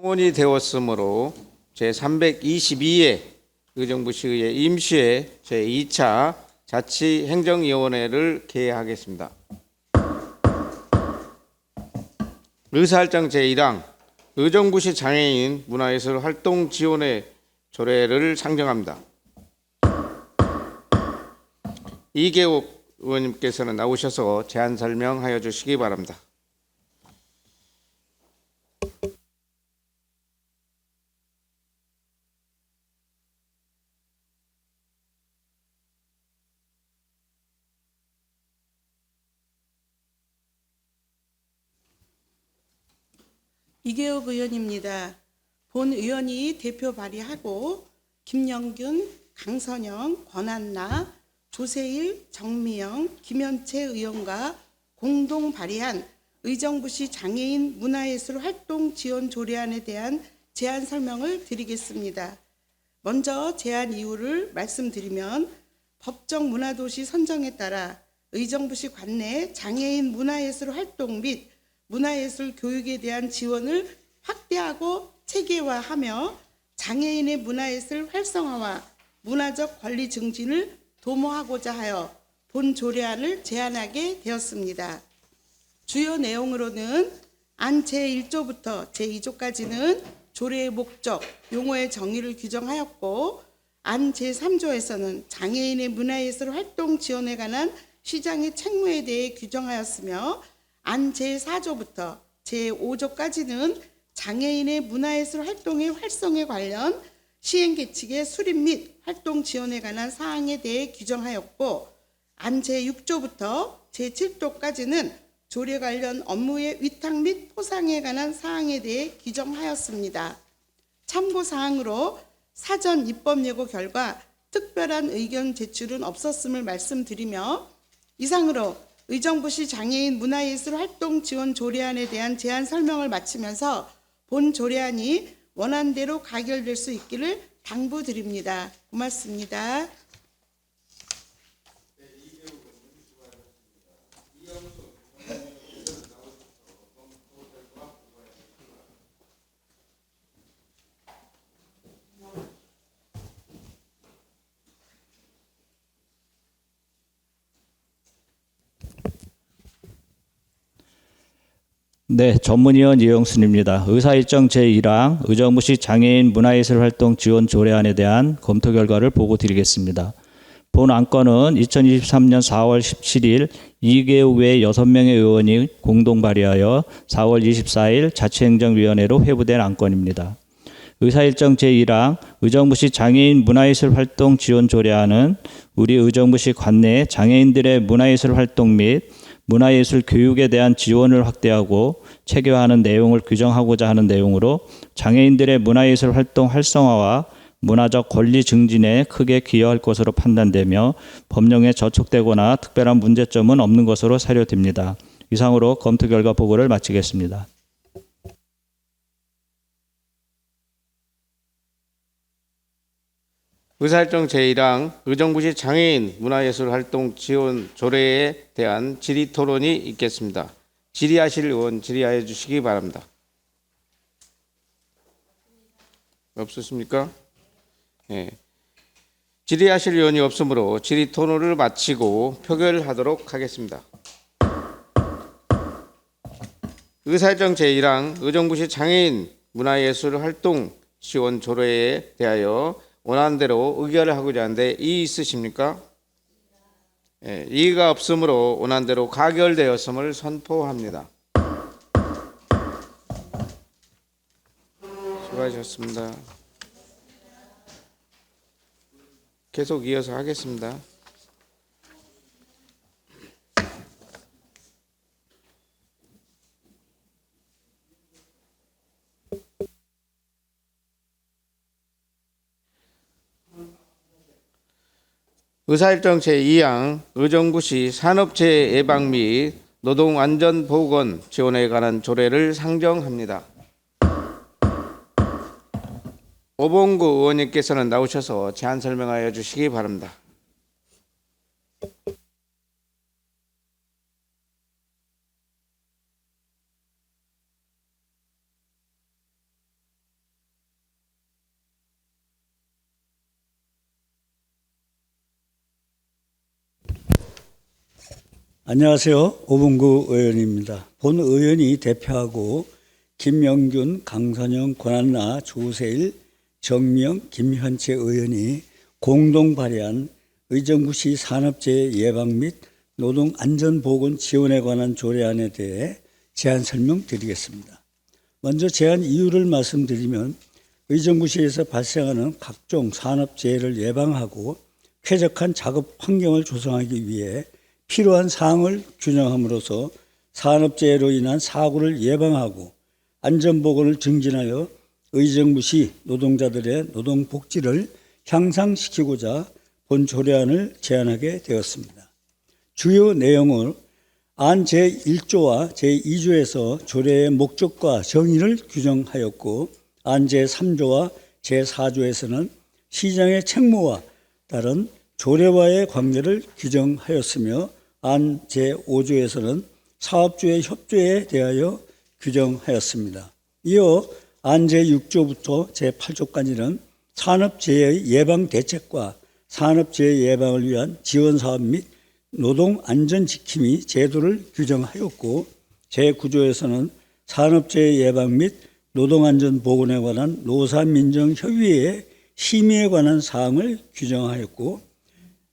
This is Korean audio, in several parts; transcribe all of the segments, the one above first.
정원이 되었으므로 제322회 의정부시의회 임시회 제2차 자치행정위원회를 개회하겠습니다. 의사일정 제1항 의정부시 장애인 문화예술 활동 지원의 조례를 상정합니다. 이계욱 의원님께서는 나오셔서 제안 설명하여 주시기 바랍니다. 이계욱 의원입니다. 본 의원이 대표 발의하고 김영균, 강선영, 권한나, 조세일, 정미영, 김현채 의원과 공동 발의한 의정부시 장애인 문화예술 활동 지원 조례안에 대한 제안 설명을 드리겠습니다. 먼저 제안 이유를 말씀드리면 법정 문화도시 선정에 따라 의정부시 관내 장애인 문화예술 활동 및 문화예술 교육에 대한 지원을 확대하고 체계화하며 장애인의 문화예술 활성화와 문화적 권리 증진을 도모하고자 하여 본 조례안을 제안하게 되었습니다. 주요 내용으로는 안 제1조부터 제2조까지는 조례의 목적, 용어의 정의를 규정하였고 안 제3조에서는 장애인의 문화예술 활동 지원에 관한 시장의 책무에 대해 규정하였으며 안 제4조부터 제5조까지는 장애인의 문화예술 활동의 활성에 관련 시행계칙의 수립 및 활동 지원에 관한 사항에 대해 규정하였고 안 제6조부터 제7조까지는 조례 관련 업무의 위탁 및 포상에 관한 사항에 대해 규정하였습니다. 참고사항으로 사전 입법 예고 결과 특별한 의견 제출은 없었음을 말씀드리며 이상으로 의정부시 장애인 문화예술 활동 지원 조례안에 대한 제안 설명을 마치면서 본 조례안이 원안대로 가결될 수 있기를 당부드립니다. 고맙습니다. 네, 전문위원 이영순입니다. 의사일정 제1항 의정부시 장애인 문화예술 활동 지원 조례안에 대한 검토 결과를 보고 드리겠습니다. 본 안건은 2023년 4월 17일 이계욱 외 6명의 의원이 공동 발의하여 4월 24일 자치행정위원회로 회부된 안건입니다. 의사일정 제1항 의정부시 장애인 문화예술 활동 지원 조례안은 우리 의정부시 관내 장애인들의 문화예술 활동 및 문화예술 교육에 대한 지원을 확대하고 체계화하는 내용을 규정하고자 하는 내용으로 장애인들의 문화예술 활동 활성화와 문화적 권리 증진에 크게 기여할 것으로 판단되며 법령에 저촉되거나 특별한 문제점은 없는 것으로 사료됩니다. 이상으로 검토 결과 보고를 마치겠습니다. 의사일정 제1항 의정부시 장애인 문화예술 활동 지원 조례에 대한 질의 토론이 있겠습니다. 질의하실 의원 질의하여 주시기 바랍니다. 없으십니까? 네. 질의하실 의원이 없으므로 질의 토론을 마치고 표결하도록 하겠습니다. 의사일정 제1항 의정부시 장애인 문화예술 활동 지원 조례에 대하여 원안대로 의결을 하고자 하는데 이의 있으십니까? 예, 이의가 없으므로 원안대로 가결되었음을 선포합니다. 수고하셨습니다. 계속 이어서 하겠습니다. 의사일정 제2항 의정부시 산업재해 예방 및 노동안전보건 지원에 관한 조례를 상정합니다. 오봉구 의원님께서는 나오셔서 제안 설명하여 주시기 바랍니다. 안녕하세요. 오봉구 의원입니다. 본 의원이 대표하고 김영균, 강선영, 권한나, 조세일, 정미영, 김현채 의원이 공동 발의한 의정부시 산업재해 예방 및 노동안전보건 지원에 관한 조례안에 대해 제안 설명드리겠습니다. 먼저 제안 이유를 말씀드리면 의정부시에서 발생하는 각종 산업재해를 예방하고 쾌적한 작업 환경을 조성하기 위해 필요한 사항을 규정함으로써 산업재해로 인한 사고를 예방하고 안전보건을 증진하여 의정부시 노동자들의 노동복지를 향상시키고자 본 조례안을 제안하게 되었습니다. 주요 내용을 안 제1조와 제2조에서 조례의 목적과 정의를 규정하였고 안 제3조와 제4조에서는 시장의 책무와 다른 조례와의 관계를 규정하였으며 안 제5조에서는 사업주의 협조에 대하여 규정하였습니다. 이어 안 제6조부터 제8조까지는 산업재해 예방 대책과 산업재해 예방을 위한 지원사업 및 노동안전지킴이 제도를 규정하였고 제9조에서는 산업재해 예방 및 노동안전보건에 관한 노사민정협의회의 심의에 관한 사항을 규정하였고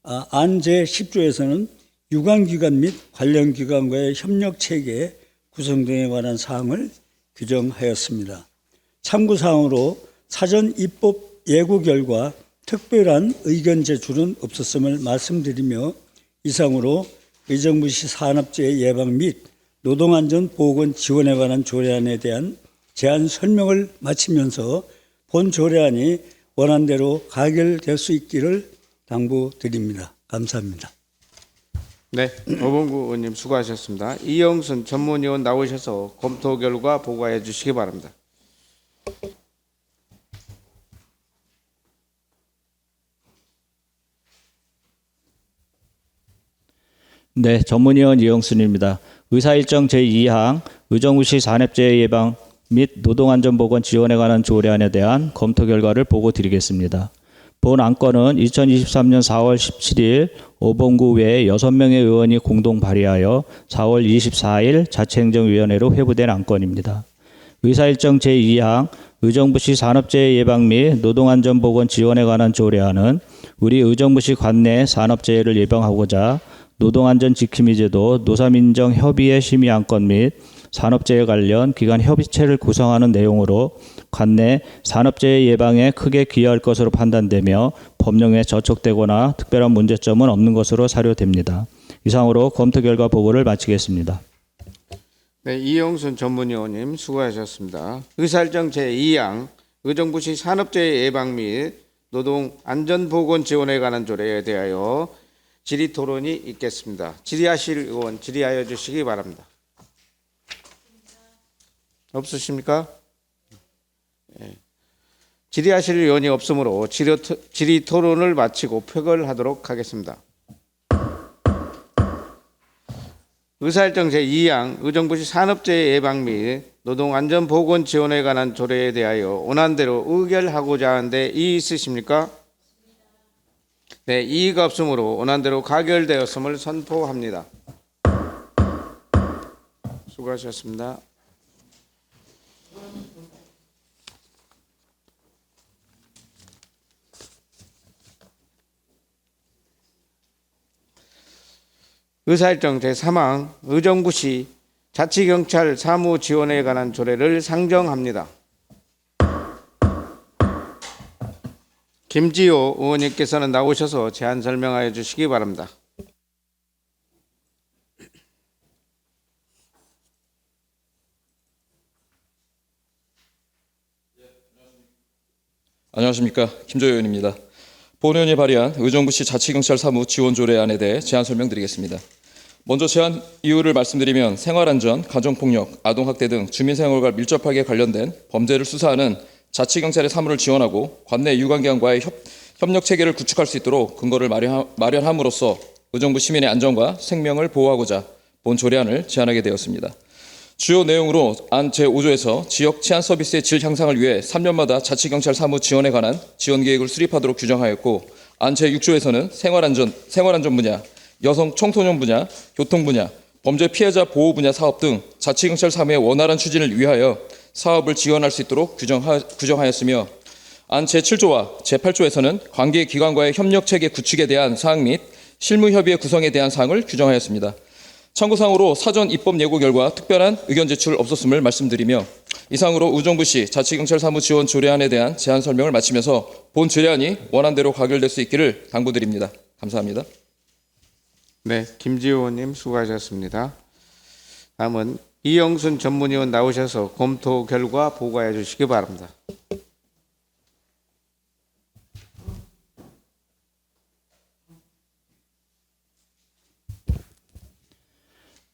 안 제10조에서는 유관기관 및 관련 기관과의 협력체계 구성 등에 관한 사항을 규정하였습니다. 참고사항으로 사전 입법 예고 결과 특별한 의견 제출은 없었음을 말씀드리며 이상으로 의정부시 산업재해 예방 및 노동안전보건 지원에 관한 조례안에 대한 제안 설명을 마치면서 본 조례안이 원안대로 가결될 수 있기를 당부드립니다. 감사합니다. 네, 오봉구 의원님 수고하셨습니다. 이영순 전문위원 나오셔서 검토 결과 보고해 주시기 바랍니다. 네, 전문위원 이영순입니다. 의사일정 제2항 의정부시 산업재해 예방 및 노동안전보건 지원에 관한 조례안에 대한 검토 결과를 보고 드리겠습니다. 본 안건은 2023년 4월 17일 오봉구 외 6명의 의원이 공동 발의하여 4월 24일 자치행정위원회로 회부된 안건입니다. 의사일정 제2항 의정부시 산업재해 예방 및 노동안전보건 지원에 관한 조례안은 우리 의정부시 관내 산업재해를 예방하고자 노동안전지킴이제도 노사민정협의회 심의안건 및 산업재해 관련 기관 협의체를 구성하는 내용으로 관내 산업재해 예방에 크게 기여할 것으로 판단되며 법령에 저촉되거나 특별한 문제점은 없는 것으로 사료됩니다. 이상으로 검토 결과 보고를 마치겠습니다. 네, 이영순 전문위원님 수고하셨습니다. 의사일정 제2항 의정부시 산업재해 예방 및 노동안전보건 지원에 관한 조례에 대하여 질의토론이 있겠습니다. 질의하실 의원 질의하여 주시기 바랍니다. 없으십니까? 네. 질의하실 의원이 없으므로 질의토론을 마치고 표결하도록 하겠습니다. 의사일정 제2항 의정부시 산업재해 예방 및 노동안전보건 지원에 관한 조례에 대하여 원안대로 의결하고자 하는데 이의 있으십니까? 네, 이의가 없으므로 원안대로 가결되었음을 선포합니다. 수고하셨습니다. 의사일정 제3항 의정부시 자치경찰 사무 지원에 관한 조례를 상정합니다. 김지호 의원님께서는 나오셔서 제안 설명하여 주시기 바랍니다. 안녕하십니까, 김조호 의원입니다. 본 의원이 발의한 의정부시 자치경찰 사무 지원 조례안에 대해 제안 설명드리겠습니다. 먼저 제안 이유를 말씀드리면 생활안전, 가정폭력, 아동학대 등 주민생활과 밀접하게 관련된 범죄를 수사하는 자치경찰의 사무를 지원하고 관내 유관기관과의 협력체계를 구축할 수 있도록 근거를 마련함으로써 의정부 시민의 안전과 생명을 보호하고자 본 조례안을 제안하게 되었습니다. 주요 내용으로 안 제5조에서 지역 치안 서비스의 질 향상을 위해 3년마다 자치경찰 사무 지원에 관한 지원 계획을 수립하도록 규정하였고 안 제6조에서는 생활안전 분야 여성 청소년 분야, 교통 분야, 범죄 피해자 보호 분야 사업 등 자치경찰 사무의 원활한 추진을 위하여 사업을 지원할 수 있도록 규정하였으며 안 제7조와 제8조에서는 관계 기관과의 협력 체계 구축에 대한 사항 및 실무 협의회 구성에 대한 사항을 규정하였습니다. 참고사항으로 사전 입법 예고 결과 특별한 의견 제출 없었음을 말씀드리며 이상으로 의정부시 자치경찰 사무 지원 조례안에 대한 제안 설명을 마치면서 본 조례안이 원안대로 가결될 수 있기를 당부드립니다. 감사합니다. 네, 김지호 의원님 수고하셨습니다. 다음은 이영순 전문위원 나오셔서 검토 결과 보고해 주시기 바랍니다.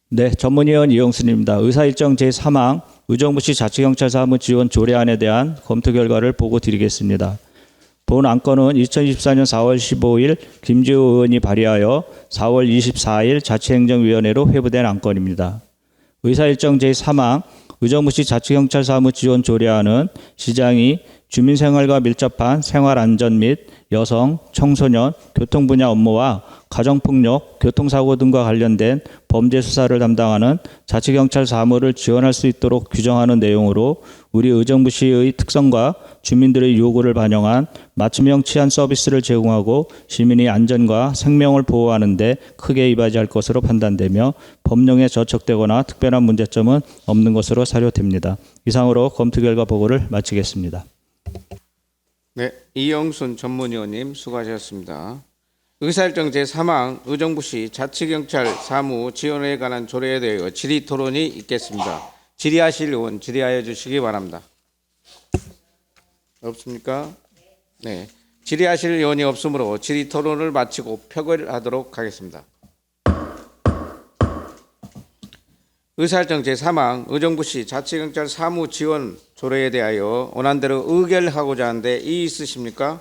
네, 전문위원 이영순입니다. 의사일정 제3항 의정부시 자치경찰 사무 지원 조례안에 대한 검토 결과를 보고 드리겠습니다. 본 안건은 2024년 4월 15일 김지호 의원이 발의하여 4월 24일 자치행정위원회로 회부된 안건입니다. 의사일정 제3항 의정부시 자치경찰 사무 지원 조례안은 시장이 주민생활과 밀접한 생활안전 및 여성, 청소년, 교통 분야 업무와 가정폭력, 교통사고 등과 관련된 범죄 수사를 담당하는 자치경찰 사무를 지원할 수 있도록 규정하는 내용으로 우리 의정부시의 특성과 주민들의 요구를 반영한 맞춤형 치안 서비스를 제공하고 시민의 안전과 생명을 보호하는 데 크게 이바지할 것으로 판단되며 법령에 저촉되거나 특별한 문제점은 없는 것으로 사료됩니다. 이상으로 검토 결과 보고를 마치겠습니다. 네, 이영순 전문위원님 수고하셨습니다. 의사일정 제3항 의정부시 자치경찰 사무 지원에 관한 조례에 대하여 질의 토론이 있겠습니다. 질의하실 의원 질의하여 주시기 바랍니다. 없습니까? 네, 질의하실 의원이 없으므로 질의 토론을 마치고 표결하도록 하겠습니다. 의사일정 제3항 의정부시 자치경찰 사무 지원 조례에 대하여 원안대로 의결하고자 하는데 이의 있으십니까?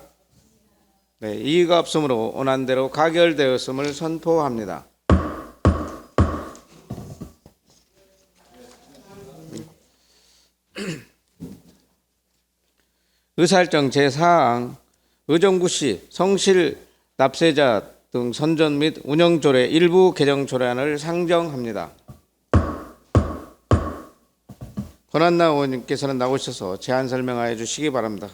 네, 이의가 없으므로 원안대로 가결되었음을 선포합니다. 의사일정 제4항 의정부시 성실 납세자 등 선전 및 운영 조례 일부 개정 조례안을 상정합니다. 권한나 의원님께서는 나오셔서 제안 설명하여 주시기 바랍니다.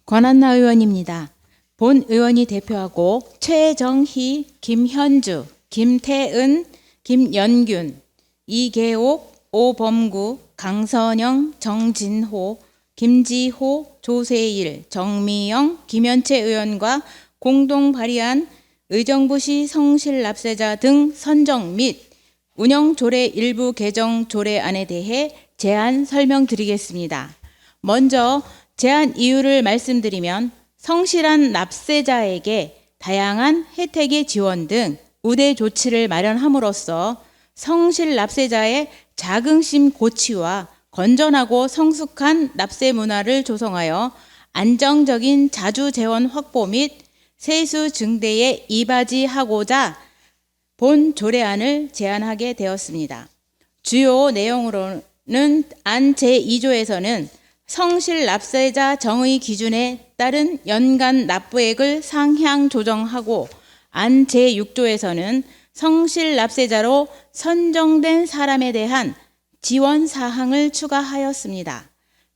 권한나 의원입니다. 본 의원이 대표하고 최정희, 김현주, 김태은, 김연균, 이계옥, 오범구, 강선영, 정진호, 김지호, 조세일, 정미영, 김현채 의원과 공동 발의한 의정부시 성실납세자 등 선정 및 운영 조례 일부 개정 조례안에 대해 제안 설명드리겠습니다. 먼저 제안 이유를 말씀드리면 성실한 납세자에게 다양한 혜택의 지원 등 우대 조치를 마련함으로써 성실 납세자의 자긍심 고취와 건전하고 성숙한 납세 문화를 조성하여 안정적인 자주 재원 확보 및 세수 증대에 이바지하고자 본 조례안을 제안하게 되었습니다. 주요 내용으로는 안 제2조에서는 성실 납세자 정의 기준에 따른 연간 납부액을 상향 조정하고 안 제6조에서는 성실 납세자로 선정된 사람에 대한 지원 사항을 추가하였습니다.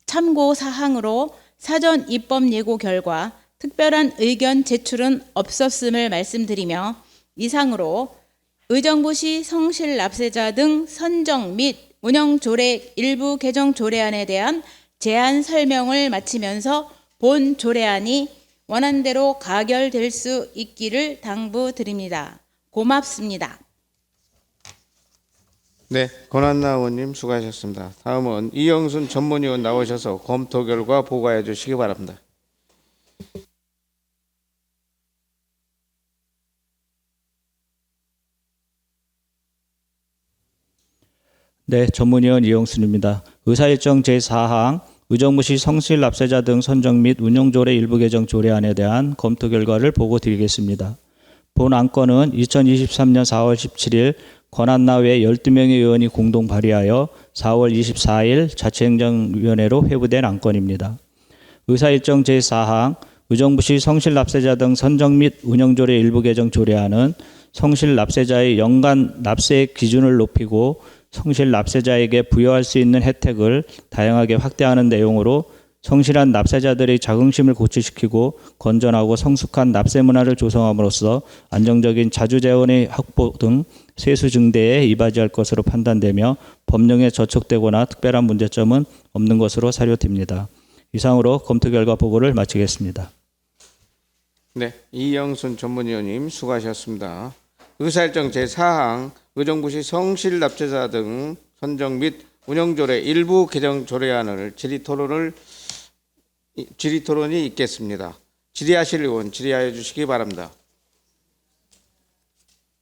참고 사항으로 사전 입법 예고 결과 특별한 의견 제출은 없었음을 말씀드리며 이상으로 의정부시 성실 납세자 등 선정 및 운영 조례 일부 개정 조례안에 대한 제안 설명을 마치면서 본 조례안이 원안대로 가결될 수 있기를 당부드립니다. 고맙습니다. 네, 권한나 의원님 수고하셨습니다. 다음은 이영순 전문위원 나오셔서 검토 결과 보고해 주시기 바랍니다. 네, 전문위원 이영순입니다. 의사일정 제4항 의정부시 성실납세자 등 선정 및 운영조례 일부 개정 조례안에 대한 검토 결과를 보고 드리겠습니다. 본 안건은 2023년 4월 17일 권한나 외 12명의 의원이 공동 발의하여 4월 24일 자치행정위원회로 회부된 안건입니다. 의사일정 제4항 의정부시 성실납세자 등 선정 및 운영조례 일부 개정 조례안은 성실납세자의 연간 납세 기준을 높이고 성실납세자에게 부여할 수 있는 혜택을 다양하게 확대하는 내용으로 성실한 납세자들의 자긍심을 고취시키고 건전하고 성숙한 납세 문화를 조성함으로써 안정적인 자주재원의 확보 등 세수 증대에 이바지할 것으로 판단되며 법령에 저촉되거나 특별한 문제점은 없는 것으로 사료됩니다. 이상으로 검토 결과 보고를 마치겠습니다. 네, 이영순 전문위원님 수고하셨습니다. 의사일정 제4항 의정부시 성실납세자 등 선정 및 운영조례 일부 개정 조례안을 질의토론이 있겠습니다. 질의하실 의원 질의하여 주시기 바랍니다.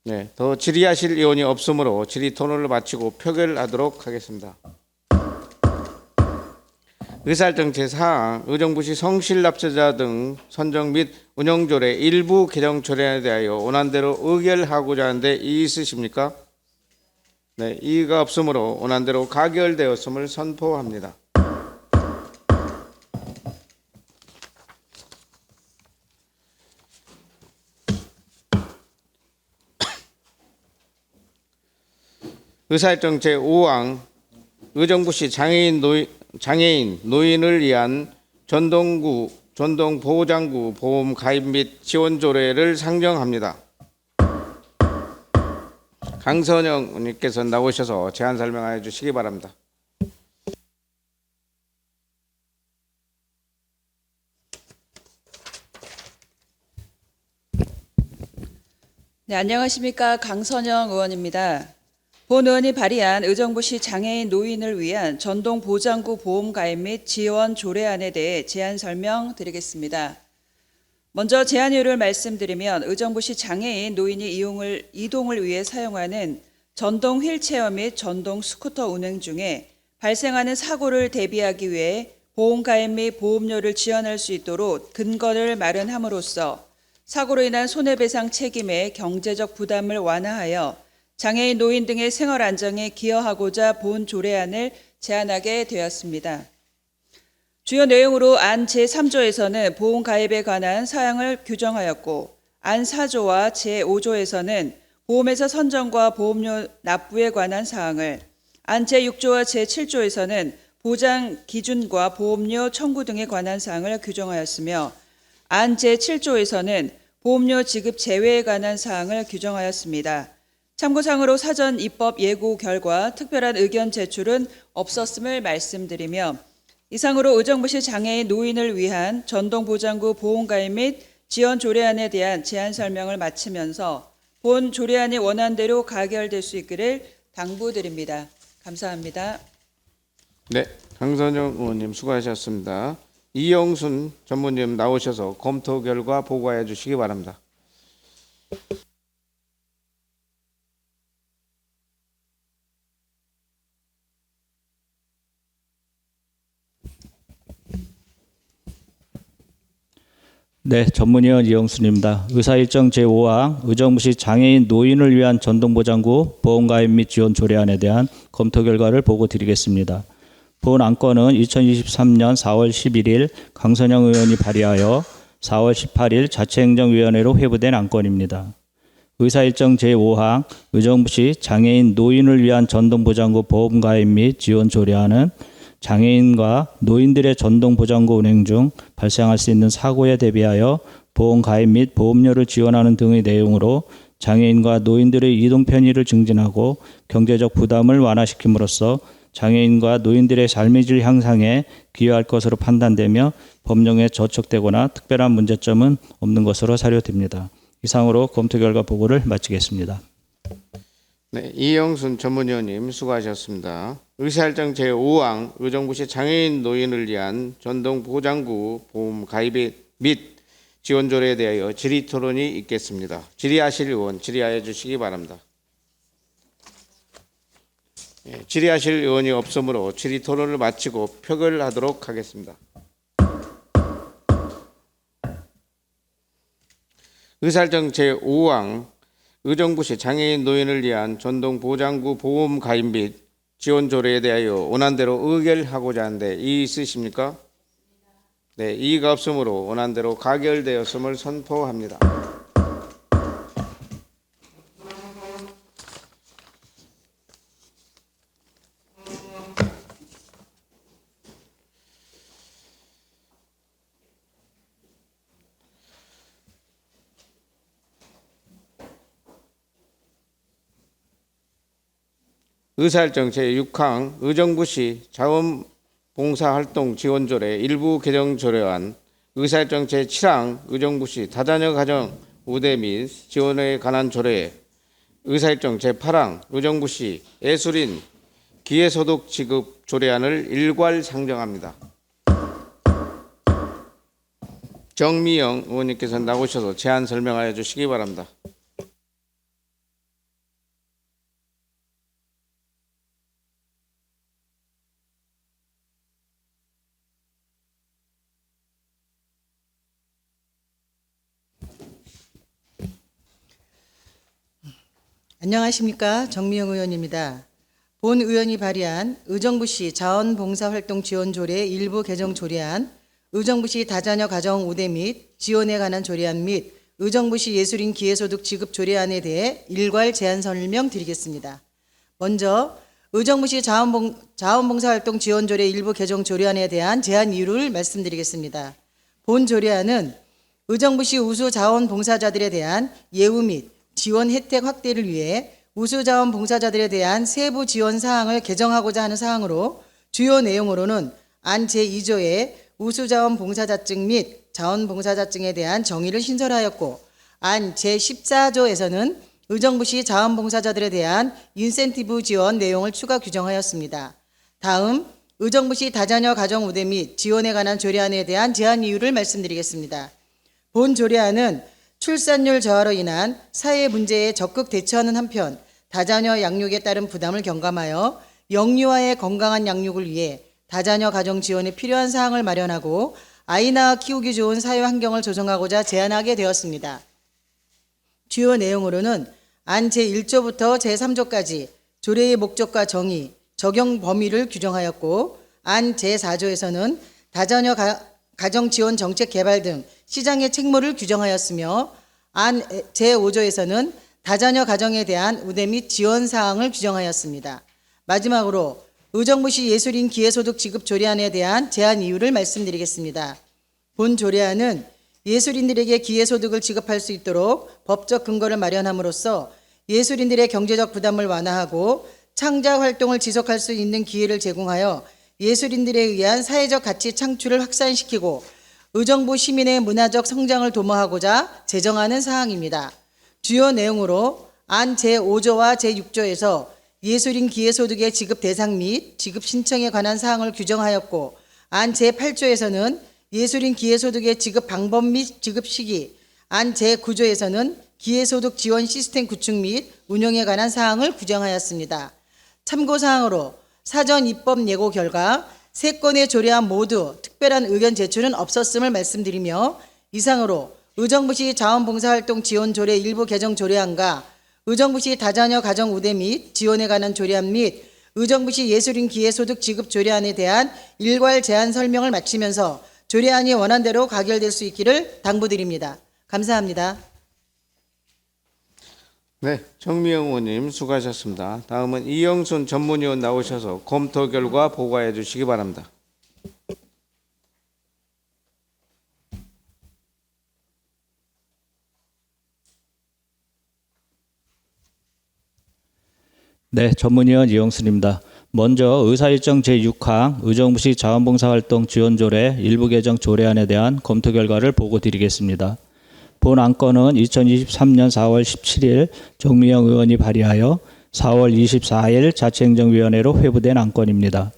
네, 더 질의하실 의원이 없으므로 질의토론을 마치고 표결하도록 하겠습니다. 의사일정 제4항 의정부시 성실납세자 등 선정 및 운영조례 일부 개정 조례안에 대하여 원안대로 의결하고자 하는데 이의 있으십니까? 네, 이의가 없으므로 원안대로 가결되었음을 선포합니다. 의사일정 제5항 의정부시 노인을 위한 전동보장구 보험 가입 및 지원 조례를 상정합니다. 강선영 의원님께서 나오셔서 제안 설명하여 주시기 바랍니다. 네, 안녕하십니까. 강선영 의원입니다. 본 의원이 발의한 의정부시 장애인 노인을 위한 전동보장구 보험 가입 및 지원 조례안에 대해 제안 설명드리겠습니다. 먼저 제안료를 말씀드리면 의정부시 장애인 노인이 이동을 위해 사용하는 전동 휠체어 및 전동 스쿠터 운행 중에 발생하는 사고를 대비하기 위해 보험 가입 및 보험료를 지원할 수 있도록 근거를 마련함으로써 사고로 인한 손해배상 책임의 경제적 부담을 완화하여 장애인 노인 등의 생활 안정에 기여하고자 본 조례안을 제안하게 되었습니다. 주요 내용으로 안 제3조에서는 보험 가입에 관한 사항을 규정하였고 안 4조와 제5조에서는 보험회사 선정과 보험료 납부에 관한 사항을, 안 제6조와 제7조에서는 보장 기준과 보험료 청구 등에 관한 사항을 규정하였으며 안 제7조에서는 보험료 지급 제외에 관한 사항을 규정하였습니다. 참고사항으로 사전 입법 예고 결과 특별한 의견 제출은 없었음을 말씀드리며 이상으로 의정부시 장애인 노인을 위한 전동보장구 보험가입 및 지원 조례안에 대한 제안 설명을 마치면서 본 조례안이 원안대로 가결될 수 있기를 당부드립니다. 감사합니다. 네, 강선영 의원님 수고하셨습니다. 이영순 전문위원 나오셔서 검토 결과 보고해 주시기 바랍니다. 네, 전문위원 이영순입니다. 의사일정 제5항 의정부시 장애인 노인을 위한 전동보장구 보험가입 및 지원 조례안에 대한 검토 결과를 보고 드리겠습니다. 본 안건은 2023년 4월 11일 강선영 의원이 발의하여 4월 18일 자치행정위원회로 회부된 안건입니다. 의사일정 제5항 의정부시 장애인 노인을 위한 전동보장구 보험가입 및 지원 조례안은 장애인과 노인들의 전동보장구 운행 중 발생할 수 있는 사고에 대비하여 보험 가입 및 보험료를 지원하는 등의 내용으로 장애인과 노인들의 이동 편의를 증진하고 경제적 부담을 완화시킴으로써 장애인과 노인들의 삶의 질 향상에 기여할 것으로 판단되며 법령에 저촉되거나 특별한 문제점은 없는 것으로 사료됩니다. 이상으로 검토 결과 보고를 마치겠습니다. 네, 이영순 전문위원님 수고하셨습니다. 의사일정 제5항 의정부시 장애인 노인을 위한 전동보장구 보험 가입 및 지원 조례에 대하여 질의토론이 있겠습니다. 질의하실 의원 질의하여 주시기 바랍니다. 네, 질의하실 의원이 없으므로 질의토론을 마치고 표결하도록 하겠습니다. 의사일정 제5항 의정부시 장애인 노인을 위한 전동보장구 보험 가입 및 지원 조례에 대하여 원안대로 의결하고자 하는데 이의 있으십니까? 네, 이의가 없으므로 원안대로 가결되었음을 선포합니다. 의사일정 제6항 의정부시 자원봉사활동 지원조례 일부 개정 조례안 의사일정 제7항 의정부시 다자녀 가정 우대 및 지원에 관한 조례 의사일정 제8항 의정부시 예술인 기회소득 지급 조례안을 일괄 상정합니다. 정미영 의원님께서 나오셔서 제안 설명하여 주시기 바랍니다. 안녕하십니까. 정미영 의원입니다. 본 의원이 발의한 의정부시 자원봉사활동 지원조례 일부 개정 조례안, 의정부시 다자녀 가정 우대 및 지원에 관한 조례안 및 의정부시 예술인 기회소득 지급 조례안에 대해 일괄 제안 설명 드리겠습니다. 먼저 의정부시 자원봉사활동 지원조례 일부 개정 조례안에 대한 제안 이유를 말씀드리겠습니다. 본 조례안은 의정부시 우수 자원봉사자들에 대한 예우 및 지원 혜택 확대를 위해 우수자원 봉사자들에 대한 세부 지원 사항을 개정하고자 하는 사항으로 주요 내용으로는 안 제2조에 우수자원 봉사자증 및 자원봉사자증에 대한 정의를 신설하였고 안 제14조에서는 의정부시 자원봉사자들에 대한 인센티브 지원 내용을 추가 규정하였습니다. 다음 의정부시 다자녀 가정 우대 및 지원에 관한 조례안에 대한 제안 이유를 말씀드리겠습니다. 본 조례안은 출산율 저하로 인한 사회 문제에 적극 대처하는 한편 다자녀 양육에 따른 부담을 경감하여 영유아의 건강한 양육을 위해 다자녀 가정 지원에 필요한 사항을 마련하고 아이 낳아 키우기 좋은 사회 환경을 조성하고자 제안하게 되었습니다. 주요 내용으로는 안 제1조부터 제3조까지 조례의 목적과 정의, 적용 범위를 규정하였고 안 제4조에서는 다자녀 가정 지원 정책 개발 등 시장의 책무를 규정하였으며 안 제5조에서는 다자녀 가정에 대한 우대 및 지원 사항을 규정하였습니다. 마지막으로 의정부시 예술인 기회소득 지급 조례안에 대한 제안 이유를 말씀드리겠습니다. 본 조례안은 예술인들에게 기회소득을 지급할 수 있도록 법적 근거를 마련함으로써 예술인들의 경제적 부담을 완화하고 창작 활동을 지속할 수 있는 기회를 제공하여 예술인들에 의한 사회적 가치 창출을 확산시키고 의정부 시민의 문화적 성장을 도모하고자 제정하는 사항입니다. 주요 내용으로 안 제5조와 제6조에서 예술인 기회소득의 지급 대상 및 지급 신청에 관한 사항을 규정하였고 안 제8조에서는 예술인 기회소득의 지급 방법 및 지급 시기, 안 제9조에서는 기회소득 지원 시스템 구축 및 운영에 관한 사항을 규정하였습니다. 참고사항으로 사전 입법 예고 결과 3건의 조례안 모두 특별한 의견 제출은 없었음을 말씀드리며 이상으로 의정부시 자원봉사활동 지원조례 일부 개정 조례안과 의정부시 다자녀 가정 우대 및 지원에 관한 조례안 및 의정부시 예술인 기회소득 지급 조례안에 대한 일괄 제안 설명을 마치면서 조례안이 원안대로 가결될 수 있기를 당부드립니다. 감사합니다. 네, 정미영 의원님 수고하셨습니다. 다음은 이영순 전문위원 나오셔서 검토 결과 보고해 주시기 바랍니다. 네, 전문위원 이영순입니다. 먼저 의사일정 제6항 의정부시 자원봉사활동 지원조례 일부 개정 조례안에 대한 검토 결과를 보고 드리겠습니다. 본 안건은 2023년 4월 17일 정미영 의원이 발의하여 4월 24일 자치행정위원회로 회부된 안건입니다.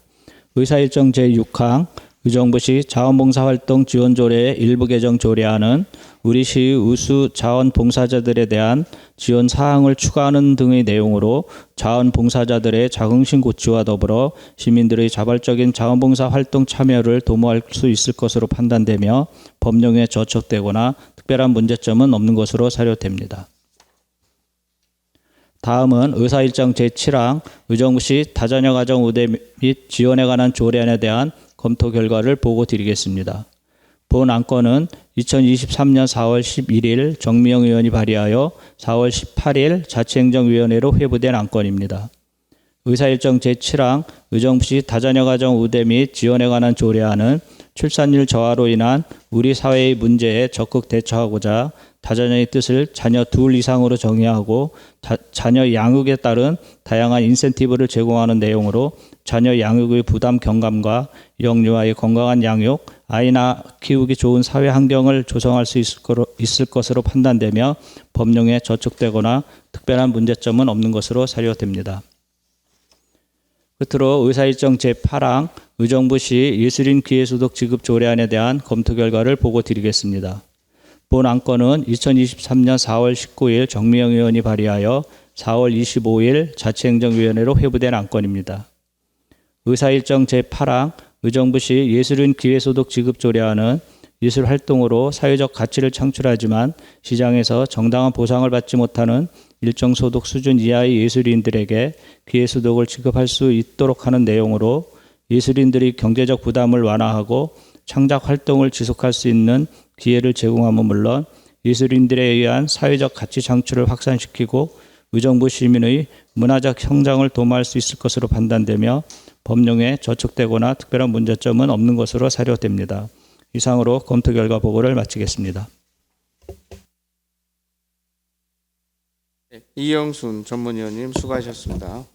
의사일정 제6항 의정부시 자원봉사활동 지원조례 일부 개정 조례안은 우리시의 우수 자원봉사자들에 대한 지원 사항을 추가하는 등의 내용으로 자원봉사자들의 자긍심 고취와 더불어 시민들의 자발적인 자원봉사 활동 참여를 도모할 수 있을 것으로 판단되며 법령에 저촉되거나 특별한 문제점은 없는 것으로 사료됩니다. 다음은 의사일정 제7항 의정부시 다자녀 가정 우대 및 지원에 관한 조례안에 대한 검토 결과를 보고 드리겠습니다. 본 안건은 2023년 4월 11일 정미영 의원이 발의하여 4월 18일 자치행정위원회로 회부된 안건입니다. 의사일정 제7항 의정부시 다자녀 가정 우대 및 지원에 관한 조례안은 출산율 저하로 인한 우리 사회의 문제에 적극 대처하고자 다자녀의 뜻을 자녀 둘 이상으로 정의하고 자녀 양육에 따른 다양한 인센티브를 제공하는 내용으로 자녀 양육의 부담 경감과 영유아의 건강한 양육, 아이 키우기 좋은 사회 환경을 조성할 수 있을 것으로 판단되며 법령에 저촉되거나 특별한 문제점은 없는 것으로 사료됩니다. 끝으로 의사일정 제8항 의정부시 예술인 기회소득 지급 조례안에 대한 검토 결과를 보고 드리겠습니다. 본 안건은 2023년 4월 19일 정미영 의원이 발의하여 4월 25일 자치행정위원회로 회부된 안건입니다. 의사일정 제8항 의정부시 예술인 기회소득 지급 조례안은 예술활동으로 사회적 가치를 창출하지만 시장에서 정당한 보상을 받지 못하는 일정 소득 수준 이하의 예술인들에게 기회소득을 지급할 수 있도록 하는 내용으로 예술인들이 경제적 부담을 완화하고 창작 활동을 지속할 수 있는 기회를 제공함은 물론 예술인들에 의한 사회적 가치 창출을 확산시키고 의정부 시민의 문화적 성장을 도모할 수 있을 것으로 판단되며 법령에 저촉되거나 특별한 문제점은 없는 것으로 사료됩니다. 이상으로 검토 결과 보고를 마치겠습니다. 이영순 전문위원님 수고하셨습니다.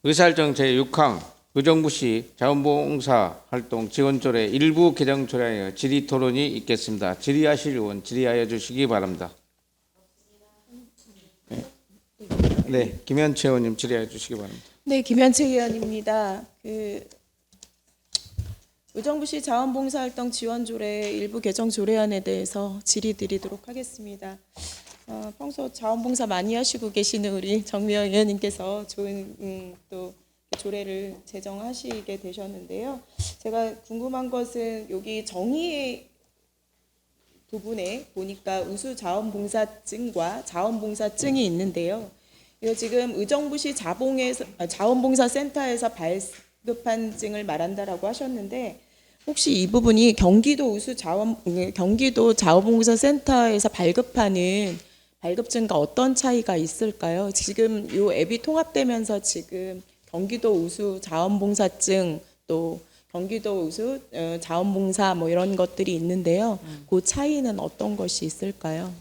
의사일정 제6항 의정부시 자원봉사 활동 지원조례 일부 개정 조례하여 질의 토론이 있겠습니다. 질의하실 의원 질의하여 주시기 바랍니다. 네, 김현채 의원님 질의하여 주시기 바랍니다. 네, 김현채 의원입니다. 의정부시 자원봉사활동 지원조례 일부 개정 조례안에 대해서 질의드리도록 하겠습니다. 평소 자원봉사 많이 하시고 계시는 우리 정미영 의원님께서 좋은 또 조례를 제정하시게 되셨는데요. 제가 궁금한 것은 여기 정의 부분에 보니까 우수 자원봉사증과 자원봉사증이 있는데요. 이거 지금 의정부시 자원봉사센터에서 발급한 증을 말한다라고 하셨는데 혹시 이 부분이 경기도 자원봉사센터에서 발급하는 발급증과 어떤 차이가 있을까요? 지금 이 앱이 통합되면서 지금 경기도 우수 자원봉사증 또 경기도 우수 자원봉사 뭐 이런 것들이 있는데요. 그 차이는 어떤 것이 있을까요?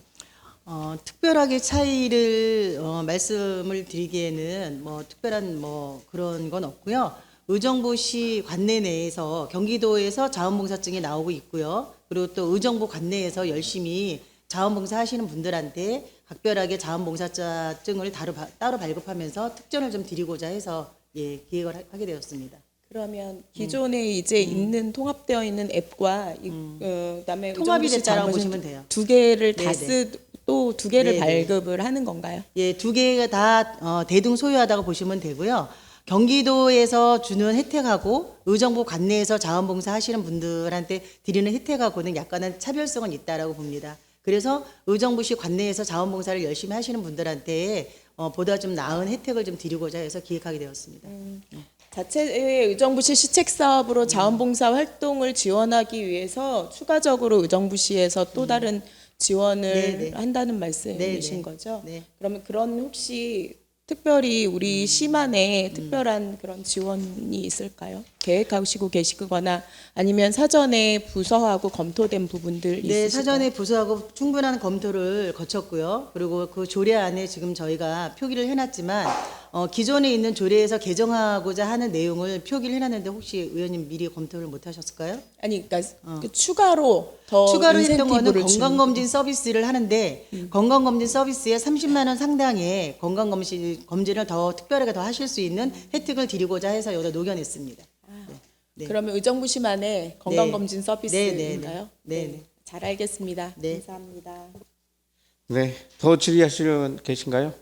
특별하게 차이를 말씀을 드리기에는 뭐 특별한 뭐 그런 건 없고요. 의정부시 관내 내에서 경기도에서 자원봉사증이 나오고 있고요. 그리고 또 의정부 관내에서 열심히 자원봉사 하시는 분들한테 각별하게 자원봉사증을 따로 발급하면서 특전을 좀 드리고자 해서 기획을 하게 되었습니다. 그러면 기존에 이제 있는 통합되어 있는 앱과 그다음에 통합이 됐다라고 보시면 돼요. 두 개를 다 네네. 또 두 개를 네네. 발급을 하는 건가요? 예, 두 개가 다 대등 소유하다고 보시면 되고요. 경기도에서 주는 혜택하고 의정부 관내에서 자원봉사 하시는 분들한테 드리는 혜택하고는 약간은 차별성은 있다라고 봅니다. 그래서 의정부시 관내에서 자원봉사를 열심히 하시는 분들한테 보다 좀 나은 혜택을 좀 드리고자 해서 기획하게 되었습니다. 자체의 의정부시 시책 사업으로 자원봉사 활동을 지원하기 위해서 추가적으로 의정부시에서 또 다른 지원을 네네. 한다는 말씀이신 네네. 거죠? 네. 그러면 그런 혹시 특별히 우리 시만에 특별한 그런 지원이 있을까요? 계획하시고 계시거나 아니면 사전에 부서하고 검토된 부분들 있으실까요? 네, 사전에 부서하고 충분한 검토를 거쳤고요. 그리고 그 조례안에 지금 저희가 표기를 해놨지만 기존에 있는 조례에서 개정하고자 하는 내용을 표기를 해놨는데 혹시 의원님 미리 검토를 못 하셨을까요? 아니, 그러니까 그 추가로 했던 거는 인센티브를 건강검진 서비스를 하는데 건강검진 서비스에 30만 원 상당의 건강검진을 더 특별하게 더 하실 수 있는 혜택을 드리고자 해서 여기다 녹여냈습니다. 네. 그러면 의정부시만의 건강검진 서비스인가요? 네. 잘 알겠습니다. 네. 감사합니다. 네, 더 질의하실 의원 계신가요?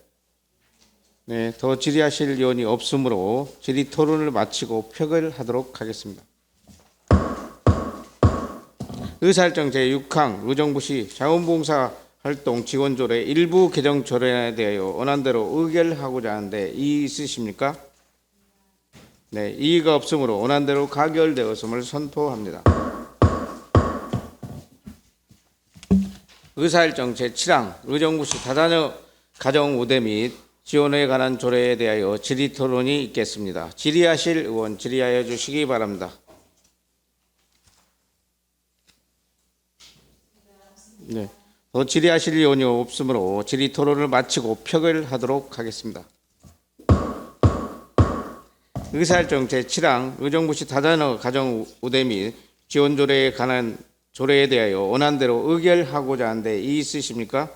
네, 더 질의하실 의원이 없으므로 질의 토론을 마치고 표결하도록 하겠습니다. 의사일정 제6항 의정부시 자원봉사 활동 지원 조례 일부 개정 조례에 대하여 원안대로 의결하고자 하는데 이의 있으십니까? 네, 이의가 없으므로 원안대로 가결되었음을 선포합니다. 의사일정 제7항 의정부시 다자녀 가정 우대 및 지원에 관한 조례에 대하여 질의토론이 있겠습니다. 질의하실 의원 질의하여 주시기 바랍니다. 네, 더 질의하실 의원이 없으므로 질의토론을 마치고 표결하도록 하겠습니다. 의사일정 제7항 의정부시 다자녀 가정 우대 및 지원 조례에 관한 조례에 대하여 원안대로 의결하고자 하는데 이의 있으십니까?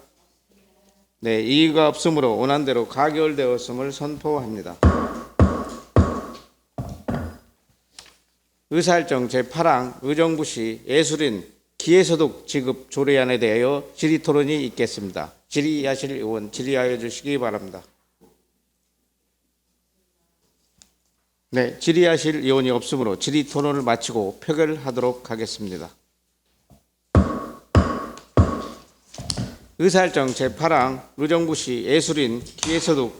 네, 이의가 없으므로 원안대로 가결되었음을 선포합니다. 의사일정 제8항 의정부시 예술인 기회소득 지급 조례안에 대하여 질의토론이 있겠습니다. 질의하실 의원 질의하여 주시기 바랍니다. 네, 질의하실 의원이 없으므로 질의토론을 마치고 표결하도록 하겠습니다. 의사일정 제8항 의정부시 예술인 기회소득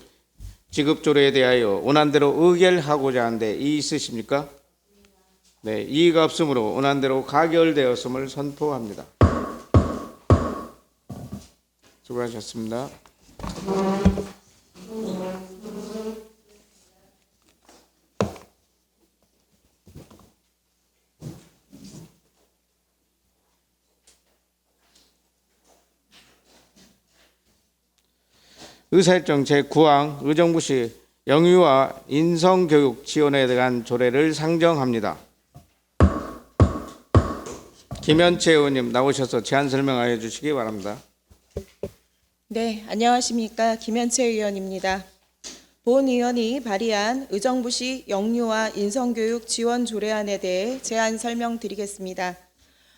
지급 조례에 대하여 원안대로 의결하고자 하는데 이의 있으십니까? 네, 이의가 없으므로 원안대로 가결되었음을 선포합니다. 수고하셨습니다. 의사일정 제9항 의정부시 영유아 인성교육 지원에 대한 조례를 상정합니다. 김현채 의원님 나오셔서 제안 설명하여 주시기 바랍니다. 네, 안녕하십니까. 김현채 의원입니다. 본 의원이 발의한 의정부시 영유아 인성교육 지원 조례안에 대해 제안 설명드리겠습니다.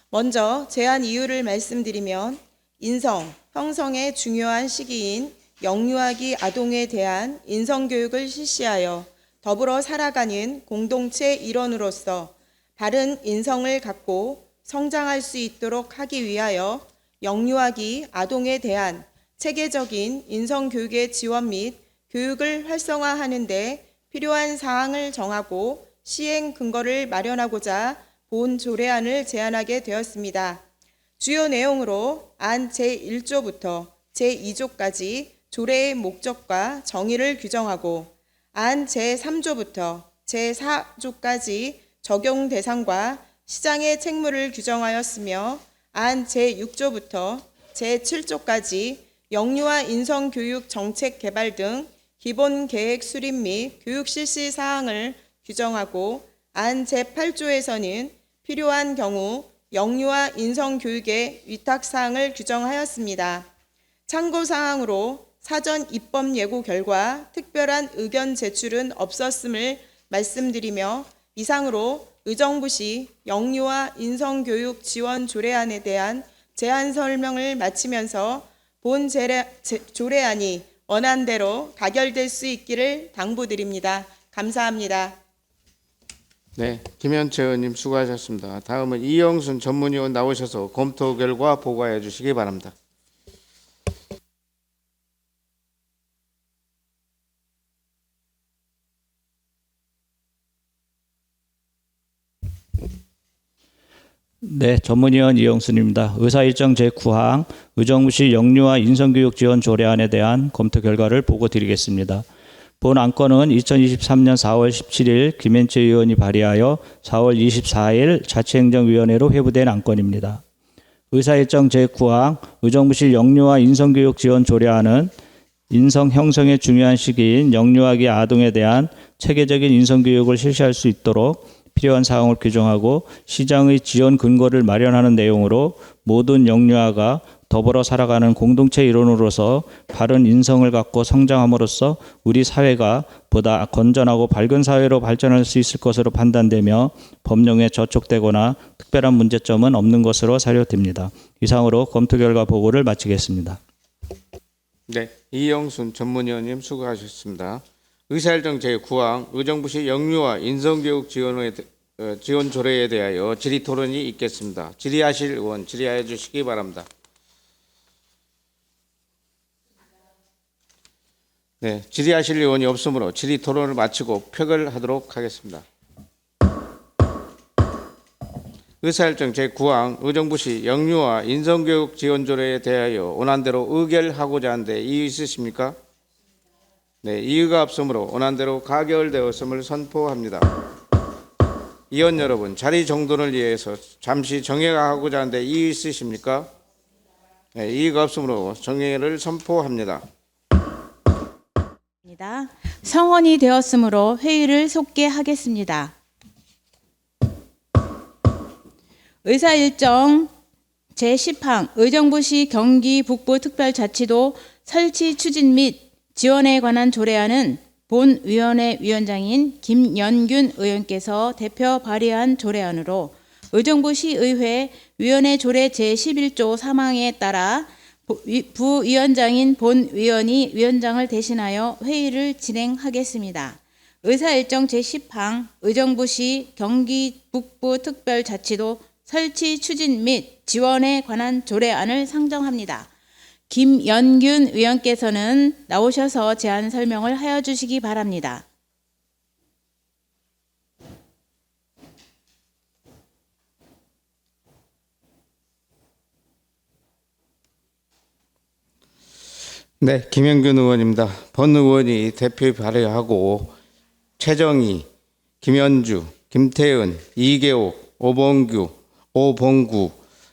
먼저 제안 이유를 말씀드리면 인성, 형성의 중요한 시기인 영유아기 아동에 대한 인성교육을 실시하여 더불어 살아가는 공동체 일원으로서 바른 인성을 갖고 성장할 수 있도록 하기 위하여 영유아기 아동에 대한 체계적인 인성교육의 지원 및 교육을 활성화하는 데 필요한 사항을 정하고 시행 근거를 마련하고자 본 조례안을 제안하게 되었습니다. 주요 내용으로 안 제1조부터 제2조까지 조례의 목적과 정의를 규정하고 안 제3조부터 제4조까지 적용 대상과 시장의 책무를 규정하였으며 안 제6조부터 제7조까지 영유아 인성교육 정책 개발 등 기본 계획 수립 및 교육 실시 사항을 규정하고 안 제8조에서는 필요한 경우 영유아 인성교육의 위탁 사항을 규정하였습니다. 참고 사항으로 사전 입법 예고 결과 특별한 의견 제출은 없었음을 말씀드리며 이상으로 의정부시 영유아 인성교육 지원 조례안에 대한 제안 설명을 마치면서 본 조례안이 원안대로 가결될 수 있기를 당부드립니다. 감사합니다. 네, 김현채 의원님 수고하셨습니다. 다음은 이영순 전문위원 나오셔서 검토 결과 보고해 주시기 바랍니다. 네, 전문위원 이영순입니다. 의사일정 제9항 의정부시 영유아 인성교육 지원 조례안에 대한 검토 결과를 보고 드리겠습니다. 본 안건은 2023년 4월 17일 김현채 의원이 발의하여 4월 24일 자치행정위원회로 회부된 안건입니다. 의사일정 제9항 의정부시 영유아 인성교육 지원 조례안은 인성 형성의 중요한 시기인 영유아기 아동에 대한 체계적인 인성교육을 실시할 수 있도록 필요한 사항을 규정하고 시장의 지원 근거를 마련하는 내용으로 모든 영유아가 더불어 살아가는 공동체 일원으로서 바른 인성을 갖고 성장함으로써 우리 사회가 보다 건전하고 밝은 사회로 발전할 수 있을 것으로 판단되며 법령에 저촉되거나 특별한 문제점은 없는 것으로 사료됩니다. 이상으로 검토 결과 보고를 마치겠습니다. 네, 이영순 전문위원님 수고하셨습니다. 의사일정 제9항 의정부시 영유아 인성교육 지원 조례에 대하여 질의토론이 있겠습니다. 질의하실 의원 질의하여 주시기 바랍니다. 네, 질의하실 의원이 없으므로 질의 토론을 마치고 표결하도록 하겠습니다. 의사일정 제9항 의정부시 영유아 인성교육 지원조례에 대하여 원안대로 의결하고자 하는데 이의 있으십니까? 네, 이의가 없으므로 원안대로 가결되었음을 선포합니다. 의원 여러분, 자리 정돈을 위해서 잠시 정회하고자 하는데 이의 있으십니까? 네, 이의가 없으므로 정회를 선포합니다. 성원이 되었으므로 회의를 속개하겠습니다. 의사일정 제10항 의정부시 경기 북부특별자치도 설치 추진 및 지원에 관한 조례안은 본위원회 위원장인 김연균 의원께서 대표 발의한 조례안으로 의정부시의회 위원회 조례 제11조 3항에 따라 부위원장인 본위원이 위원장을 대신하여 회의를 진행하겠습니다. 의사일정 제10항 의정부시 경기 북부특별자치도 설치 추진 및 지원에 관한 조례안을 상정합니다. 김연균 의원께서는 나오셔서 제안 설명을 하여 주시기 바랍니다. 네, 김영균 의원입니다. 본 의원이 대표 발의하고 최정희, 김현주, 김태은, 이계옥, 오봉구,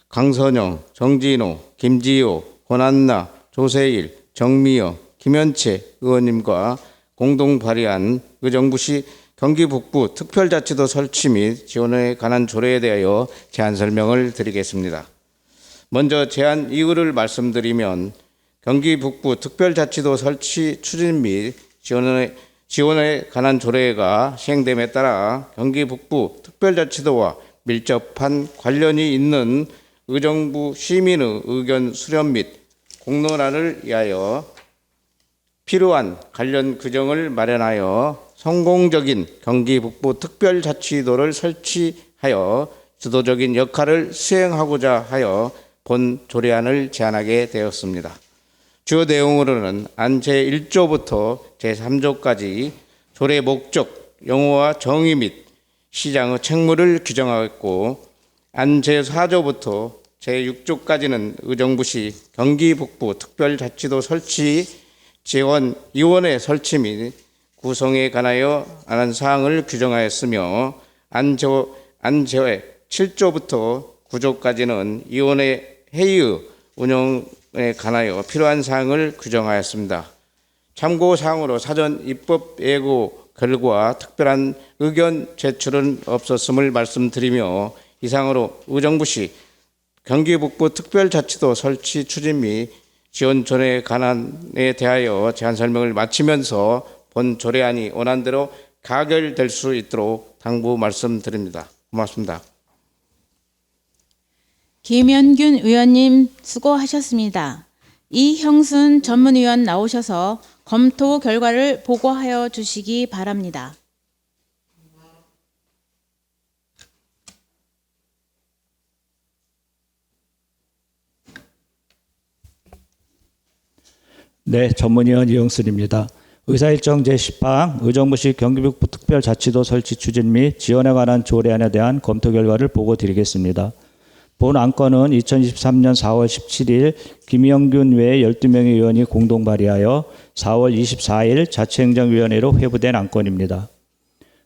강선영, 정진호, 김지호, 권한나, 조세일, 정미영, 김현채 의원님과 공동 발의한 의정부시 경기 북부 특별자치도 설치 및 지원에 관한 조례에 대하여 제안 설명을 드리겠습니다. 먼저 제안 이유를 말씀드리면 경기 북부 특별자치도 설치 추진 및 지원에 관한 조례가 시행됨에 따라 경기 북부 특별자치도와 밀접한 관련이 있는 의정부 시민의 의견 수렴 및 공론화를 위하여 필요한 관련 규정을 마련하여 성공적인 경기 북부 특별자치도를 설치하여 주도적인 역할을 수행하고자 하여 본 조례안을 제안하게 되었습니다. 주요 내용으로는 안 제1조부터 제3조까지 조례 목적, 용어와 정의 및 시장의 책무를 규정하였고 안 제4조부터 제6조까지는 의정부시 경기 북부 특별자치도 설치 지원위원회 설치 및 구성에 관하여 하는 사항을 규정하였으며 안 제7조부터 9조까지는 위원회 회의의 운영에 관하여 필요한 사항을 규정하였습니다. 참고사항으로 사전 입법 예고 결과 특별한 의견 제출은 없었음을 말씀드리며 이상으로 의정부시 경기 북부 특별자치도 설치 추진 및 지원 조례에 관한에 대하여 제안 설명을 마치면서 본 조례안이 원안대로 가결될 수 있도록 당부 말씀드립니다. 고맙습니다. 김연균 의원님 수고하셨습니다. 이형순 전문위원 나오셔서 검토 결과를 보고하여 주시기 바랍니다. 네, 전문위원 이영순입니다. 의사일정 제10항 의정부시 경기북부 특별자치도 설치 추진 및 지원에 관한 조례안에 대한 검토 결과를 보고 드리겠습니다. 본 안건은 2023년 4월 17일 김영균 외 12명의 의원이 공동 발의하여 4월 24일 자치행정위원회로 회부된 안건입니다.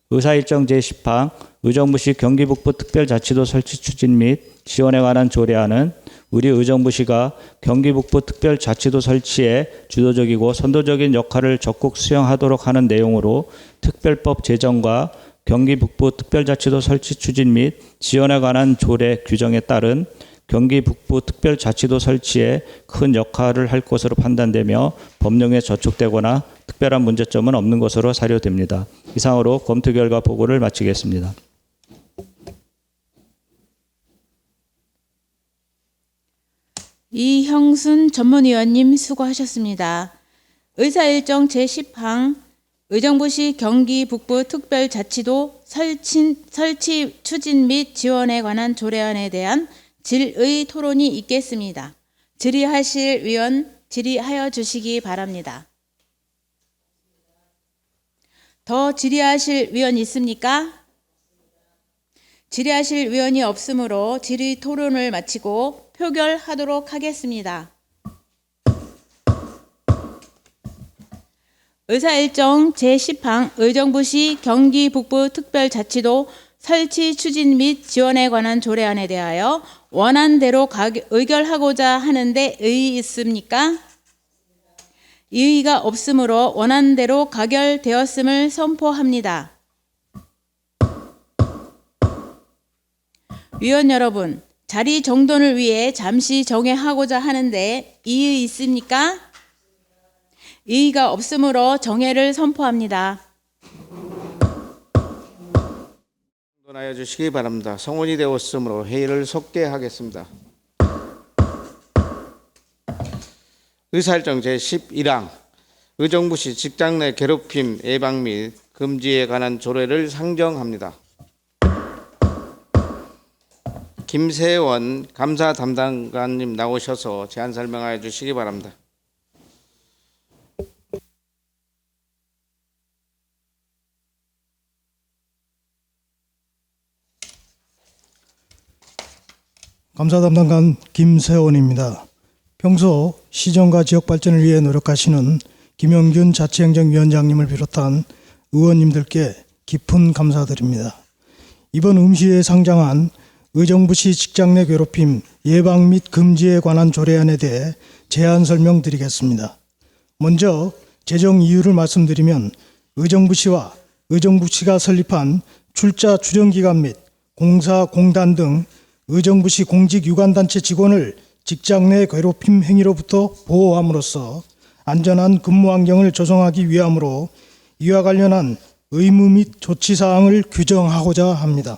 의사일정 제10항 의정부시 경기북부 특별자치도 설치 추진 및 지원에 관한 조례안은 우리 의정부시가 경기북부 특별자치도 설치에 주도적이고 선도적인 역할을 적극 수행하도록 하는 내용으로 특별법 제정과 경기북부 특별자치도 설치 추진 및 지원에 관한 조례 규정에 따른 경기북부 특별자치도 설치에 큰 역할을 할 것으로 판단되며 법령에 저촉되거나 특별한 문제점은 없는 것으로 사료됩니다. 이상으로 검토 결과 보고를 마치겠습니다. 이형순 전문위원님 수고하셨습니다. 의사일정 제10항 의정부시 경기 북부 특별자치도 설치 추진 및 지원에 관한 조례안에 대한 질의 토론이 있겠습니다. 질의하실 위원 질의하여 주시기 바랍니다. 더 질의하실 위원 있습니까? 질의하실 위원이 없으므로 질의 토론을 마치고 표결하도록 하겠습니다. 의사일정 제10항 의정부시 경기 북부 특별자치도 설치 추진 및 지원에 관한 조례안에 대하여 원안대로 의결하고자 하는데 의의 있습니까? 이의가 없으므로 원안대로 가결되었음을 선포합니다. 위원 여러분, 자리 정돈을 위해 잠시 정회하고자 하는데 이의 있습니까? 이의가 없으므로 정회를 선포합니다. 정돈하여 주시기 바랍니다. 성원이 되었으므로 회의를 속개하겠습니다. 의사일정 제11항 의정부시 직장 내 괴롭힘 예방 및 금지에 관한 조례를 상정합니다. 김세원 감사 담당관님 나오셔서 제안 설명하여 주시기 바랍니다. 감사 담당관 김세원입니다. 평소 시정과 지역 발전을 위해 노력하시는 김영균 자치행정위원장님을 비롯한 의원님들께 깊은 감사드립니다. 이번 음시에 상정한 의정부시 직장 내 괴롭힘 예방 및 금지에 관한 조례안에 대해 제안 설명드리겠습니다. 먼저 제정 이유를 말씀드리면 의정부시와 의정부시가 설립한 출자 출연기관 및 공사, 공단 등 의정부시 공직유관단체 직원을 직장 내 괴롭힘 행위로부터 보호함으로써 안전한 근무 환경을 조성하기 위함으로 이와 관련한 의무 및 조치사항을 규정하고자 합니다.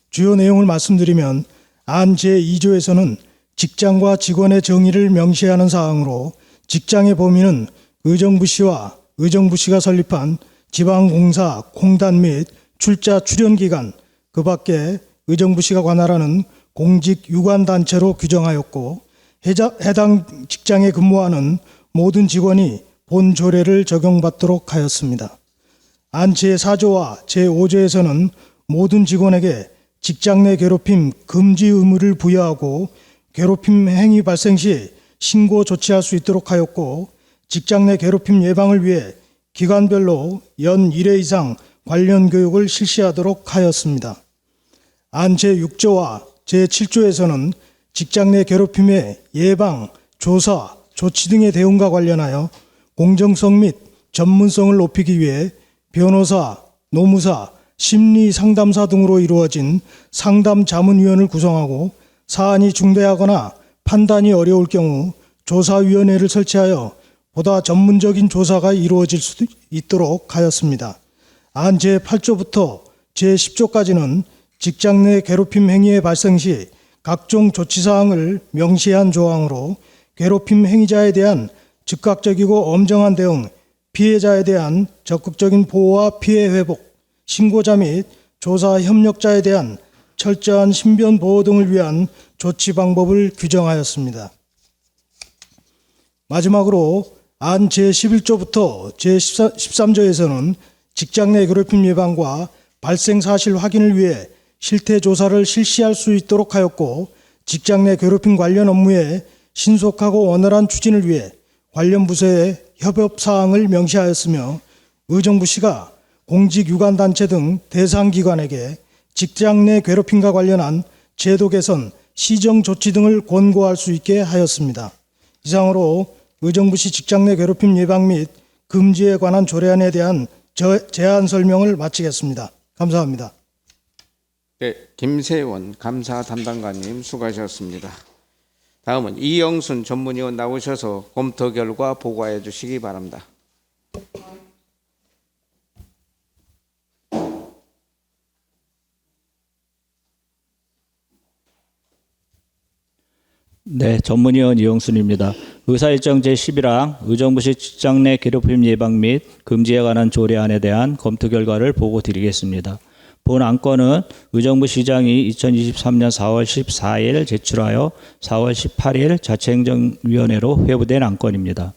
주요 내용을 말씀드리면 안 제2조에서는 직장과 직원의 정의를 명시하는 사항으로 직장의 범위는 의정부시와 의정부시가 설립한 지방공사, 공단 및 출자 출연기관, 그 밖에 의정부시가 관할하는 공직유관단체로 규정하였고 해당 직장에 근무하는 모든 직원이 본 조례를 적용받도록 하였습니다. 안 제4조와 제5조에서는 모든 직원에게 직장 내 괴롭힘 금지 의무를 부여하고 괴롭힘 행위 발생 시 신고 조치할 수 있도록 하였고 직장 내 괴롭힘 예방을 위해 기관별로 연 1회 이상 관련 교육을 실시하도록 하였습니다. 안 제6조와 제7조에서는 직장 내 괴롭힘의 예방, 조사, 조치 등의 대응과 관련하여 공정성 및 전문성을 높이기 위해 변호사, 노무사, 심리상담사 등으로 이루어진 상담자문위원을 구성하고 사안이 중대하거나 판단이 어려울 경우 조사위원회를 설치하여 보다 전문적인 조사가 이루어질 수 있도록 하였습니다. 안 제8조부터 제10조까지는 직장 내 괴롭힘 행위의 발생 시 각종 조치사항을 명시한 조항으로 괴롭힘 행위자에 대한 즉각적이고 엄정한 대응, 피해자에 대한 적극적인 보호와 피해 회복, 신고자 및 조사 협력자에 대한 철저한 신변 보호 등을 위한 조치 방법을 규정하였습니다. 마지막으로 안 제11조부터 제13조에서는 직장 내 괴롭힘 예방과 발생 사실 확인을 위해 실태 조사를 실시할 수 있도록 하였고 직장 내 괴롭힘 관련 업무의 신속하고 원활한 추진을 위해 관련 부서의 협업 사항을 명시하였으며 의정부시가 공직유관단체 등 대상 기관에게 직장 내 괴롭힘과 관련한 제도 개선, 시정 조치 등을 권고할 수 있게 하였습니다. 이상으로 의정부시 직장 내 괴롭힘 예방 및 금지에 관한 조례안에 대한 제안 설명을 마치겠습니다. 감사합니다. 네, 김세원 감사 담당관님 수고하셨습니다. 다음은 이영순 전문위원 나오셔서 검토 결과 보고해 주시기 바랍니다. 네, 전문위원 이영순입니다. 의사일정 제11항 의정부시 직장 내 괴롭힘 예방 및 금지에 관한 조례안에 대한 검토 결과를 보고 드리겠습니다. 본 안건은 의정부시장이 2023년 4월 14일 제출하여 4월 18일 자치행정위원회로 회부된 안건입니다.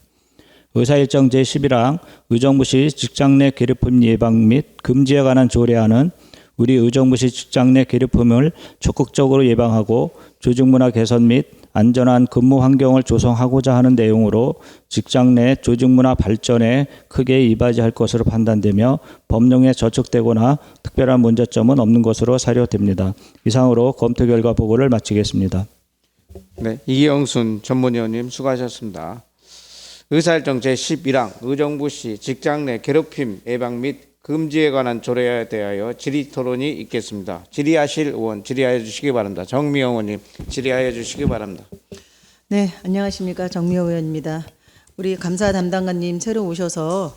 의사일정 제11항 의정부시 직장 내 괴롭힘 예방 및 금지에 관한 조례안은 우리 의정부시 직장 내 괴롭힘을 적극적으로 예방하고 조직문화 개선 및 안전한 근무 환경을 조성하고자 하는 내용으로 직장 내 조직문화 발전에 크게 이바지할 것으로 판단되며 법령에 저촉되거나 특별한 문제점은 없는 것으로 사료됩니다. 이상으로 검토 결과 보고를 마치겠습니다. 네, 이영순 전문위원님 수고하셨습니다. 의사일정 제11항 의정부시 직장 내 괴롭힘 예방 및 금지에 관한 조례에 대하여 질의토론이 있겠습니다. 질의하실 의원 질의하여 주시기 바랍니다. 정미영 의원님 질의하여 주시기 바랍니다. 네, 안녕하십니까. 정미호 의원입니다. 우리 감사 담당관님 새로 오셔서